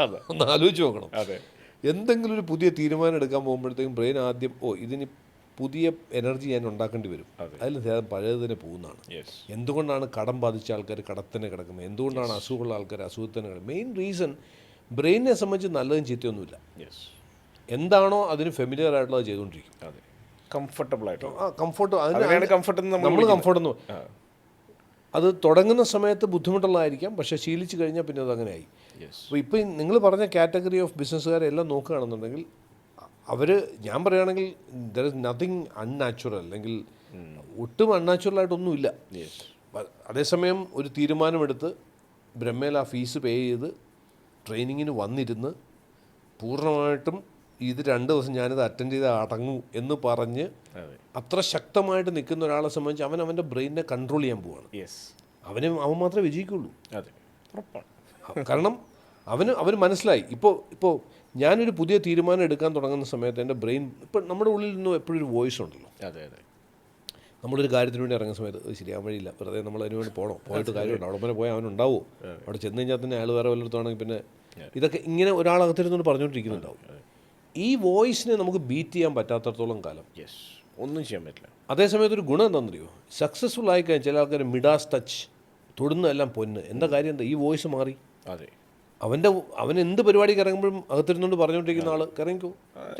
അതെ, ഒന്ന് ആലോചിച്ച് നോക്കണം. അതെ. എന്തെങ്കിലും ഒരു പുതിയ തീരുമാനം എടുക്കാൻ പോകുമ്പോഴത്തേക്കും ബ്രെയിൻ ആദ്യം ഇതിന് പുതിയ എനർജി ഞാൻ ഉണ്ടാക്കേണ്ടി വരും. അതിൽ പഴയത് തന്നെ പോകുന്നതാണ്. എന്തുകൊണ്ടാണ് കടം ബാധിച്ച ആൾക്കാർ കടത്തന്നെ കിടക്കുന്നത്? എന്തുകൊണ്ടാണ് അസുഖമുള്ള ആൾക്കാർ അസുഖത്തിന് കിടക്കുന്നത്? മെയിൻ റീസൺ ബ്രെയിനിനെ സംബന്ധിച്ച് നല്ലതും ചീത്തയൊന്നുമില്ല. എന്താണോ അതിന് ഫെമിലിയർ ആയിട്ടുള്ളത് ചെയ്തുകൊണ്ടിരിക്കും. കംഫർട്ടബിൾ ആയിട്ട് കംഫർട്ട്, നമ്മൾ കംഫർട്ട് എന്ന് അത് തുടങ്ങുന്ന സമയത്ത് ബുദ്ധിമുട്ടുള്ളതായിരിക്കാം, പക്ഷേ ശീലിച്ച് കഴിഞ്ഞാൽ പിന്നെ അത് അങ്ങനെ ആയി. അപ്പോൾ ഇപ്പം നിങ്ങൾ പറഞ്ഞ കാറ്റഗറി ഓഫ് ബിസിനസ്സുകാരെല്ലാം നോക്കുകയാണെന്നുണ്ടെങ്കിൽ ഞാൻ പറയുകയാണെങ്കിൽ ദർ ഇസ് നത്തിങ് അൺനാച്ചുറൽ, അല്ലെങ്കിൽ ഒട്ടും അൺനാച്ചുറലായിട്ടൊന്നുമില്ല. അതേസമയം ഒരു തീരുമാനമെടുത്ത് ബ്രഹ്മയിൽ ആ ഫീസ് പേ ചെയ്ത് ട്രെയിനിങ്ങിന് വന്നിരുന്ന് പൂർണ്ണമായിട്ടും ഇത് 2 ദിവസം ഞാനിത് അറ്റൻഡ് ചെയ്ത് അടങ്ങൂ എന്ന് പറഞ്ഞ് അത്ര ശക്തമായിട്ട് നിൽക്കുന്ന ഒരാളെ സംബന്ധിച്ച് അവൻ്റെ ബ്രെയിനിനെ കൺട്രോൾ ചെയ്യാൻ പോവാണ്. അവൻ മാത്രമേ വിജയിക്കുള്ളൂ. കാരണം അവന് മനസ്സിലായി. ഇപ്പോൾ ഞാനൊരു പുതിയ തീരുമാനം എടുക്കാൻ തുടങ്ങുന്ന സമയത്ത് എൻ്റെ ബ്രെയിൻ, ഇപ്പം നമ്മുടെ ഉള്ളിൽ നിന്നും എപ്പോഴും ഒരു വോയിസ് ഉണ്ടല്ലോ. നമ്മളൊരു കാര്യത്തിന് വേണ്ടി ഇറങ്ങുന്ന സമയത്ത് ശരിയാൻ വഴിയില്ല, വെറുതെ നമ്മൾ അതിന് വേണ്ടി പോയിട്ട് കാര്യമുണ്ട്, അവിടെ വരെ പോയാൽ അവനുണ്ടാവുമോ, അവിടെ ചെന്ന് കഴിഞ്ഞാൽ തന്നെ അയാൾ വേറെ വല്ലയിടത്താണെങ്കിൽ പിന്നെ ഇതൊക്കെ ഇങ്ങനെ ഒരാളകത്തിരുന്നുകൊണ്ട് പറഞ്ഞുകൊണ്ടിരിക്കുന്നുണ്ടാവും. ഈ വോയിസിനെ നമുക്ക് ബീറ്റ് ചെയ്യാൻ പറ്റാത്തടത്തോളം കാലം ഒന്നും ചെയ്യാൻ പറ്റില്ല. അതേസമയത്ത് ഒരു ഗുണം എന്താണെന്നറിയോ? സക്സസ്ഫുൾ ആയിക്കഴിഞ്ഞാൽ ചില ആൾക്കാർ മിഡാസ് ടച്ച്, തൊടുന്നതെല്ലാം പൊന്ന്. എന്താ കാര്യം? എന്താ? ഈ വോയിസ് മാറി. അതെ, അവൻ എന്ത് പരിപാടിക്ക് ഇറങ്ങുമ്പോഴും അകത്തിരുന്നുകൊണ്ട് പറഞ്ഞുകൊണ്ടിരിക്കുന്ന ആൾ ഇറങ്ങിക്കോ,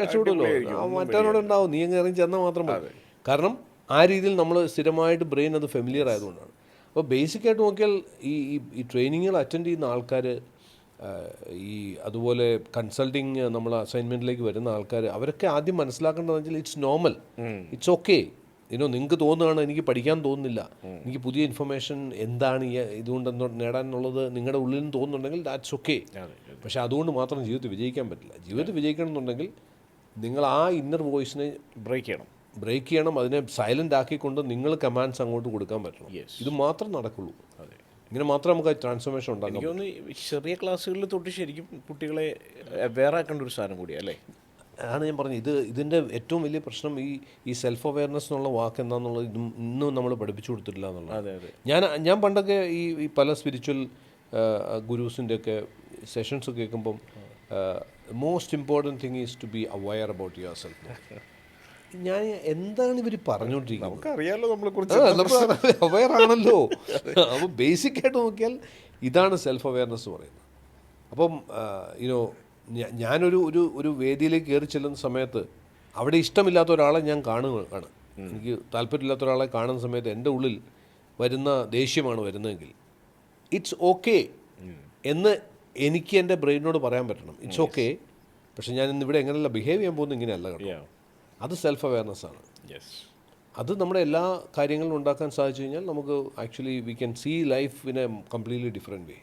രക്ഷപ്പെടുമല്ലോ, മറ്റവനോട് ഉണ്ടാവും, നീ അങ്ങ് ഇറങ്ങി ചെന്നാൽ മാത്രം മതി. കാരണം ആ രീതിയിൽ നമ്മൾ സ്ഥിരമായിട്ട് ബ്രെയിൻ അത് ഫെമിലിയർ ആയതുകൊണ്ടാണ്. അപ്പോൾ ബേസിക്കായിട്ട് നോക്കിയാൽ ഈ ട്രെയിനിങ്ങുകൾ അറ്റൻഡ് ചെയ്യുന്ന ആൾക്കാർ, അതുപോലെ കൺസൾട്ടിങ് നമ്മൾ അസൈൻമെൻറ്റിലേക്ക് വരുന്ന ആൾക്കാർ, അവരൊക്കെ ആദ്യം മനസ്സിലാക്കേണ്ടതെന്ന് വെച്ചാൽ ഇറ്റ്സ് നോർമൽ, ഇറ്റ്സ് ഓക്കെ. നിങ്ങൾക്ക് തോന്നുകയാണ് എനിക്ക് പഠിക്കാൻ തോന്നുന്നില്ല, എനിക്ക് പുതിയ ഇൻഫർമേഷൻ എന്താണ് ഇതുകൊണ്ട് നേടാനുള്ളത് നിങ്ങളുടെ ഉള്ളിൽ നിന്ന് തോന്നുന്നുണ്ടെങ്കിൽ ദാറ്റ്സ് ഓക്കെ. പക്ഷേ അതുകൊണ്ട് മാത്രം ജീവിതത്തിൽ വിജയിക്കാൻ പറ്റില്ല. ജീവിതത്തിൽ വിജയിക്കണം എന്നുണ്ടെങ്കിൽ നിങ്ങൾ ആ ഇന്നർ വോയിസിനെ ബ്രേക്ക് ചെയ്യണം. അതിനെ സൈലൻ്റ് ആക്കിക്കൊണ്ട് നിങ്ങൾ കമാൻഡ്സ് അങ്ങോട്ട് കൊടുക്കാൻ പറ്റണം. ഇത് മാത്രം നടക്കുള്ളൂ. ഇങ്ങനെ മാത്രം നമുക്ക് ട്രാൻസ്ഫോർമേഷൻ ഉണ്ടാകും. എനിക്ക് തോന്നുന്നു ചെറിയ ക്ലാസ്സുകളിൽ തൊട്ട് ശരിക്കും കുട്ടികളെ അവെയർ ആക്കേണ്ട ഒരു സാധനം കൂടിയാണ് അല്ലേ? ആണ് ഞാൻ പറഞ്ഞത്. ഇതിൻ്റെ ഏറ്റവും വലിയ പ്രശ്നം ഈ സെൽഫ് അവെയർനെസ് എന്നുള്ള വാക്ക് എന്താണെന്നുള്ളത് ഇന്നും നമ്മൾ പഠിപ്പിച്ചു കൊടുത്തിട്ടില്ല എന്നുള്ളത്. ഞാൻ പണ്ടൊക്കെ ഈ പല സ്പിരിച്വൽ ഗുരുസിൻ്റെയൊക്കെ സെഷൻസ് കേൾക്കുമ്പം most important thing is to be aware about yourself. ഞാൻ എന്താണ് ഇവർ പറഞ്ഞുകൊണ്ടിരിക്കുന്നത്? നമുക്കറിയാമല്ലോ, നമ്മൾ അവെയർ ആണല്ലോ. അപ്പോൾ ബേസിക്കായിട്ട് നോക്കിയാൽ ഇതാണ് സെൽഫ് അവെയർനെസ് പറയുന്നത്. അപ്പം ഞാനൊരു വേദിയിലേക്ക് കയറി ചെല്ലുന്ന സമയത്ത് അവിടെ ഇഷ്ടമില്ലാത്ത ഒരാളെ ഞാൻ കാണുകയാണ്. എനിക്ക് താല്പര്യമില്ലാത്ത ഒരാളെ കാണുന്ന സമയത്ത് എൻ്റെ ഉള്ളിൽ വരുന്ന ദേഷ്യമാണ് വരുന്നതെങ്കിൽ ഇറ്റ്സ് ഓക്കെ എന്ന് എനിക്ക് എൻ്റെ ബ്രെയിനോട് പറയാൻ പറ്റണം. ഇറ്റ്സ് ഓക്കെ, പക്ഷെ ഞാൻ ഇന്നിവിടെ എങ്ങനെയല്ല ബിഹേവ് ചെയ്യാൻ പോകുന്നത് ഇങ്ങനെയല്ല കേട്ടോ. അത് സെൽഫ് അവെയർനെസ് ആണ്. അത് നമ്മുടെ എല്ലാ കാര്യങ്ങളും ഉണ്ടാക്കാൻ സാധിച്ചു കഴിഞ്ഞാൽ നമുക്ക് actually we can see life in a completely different way.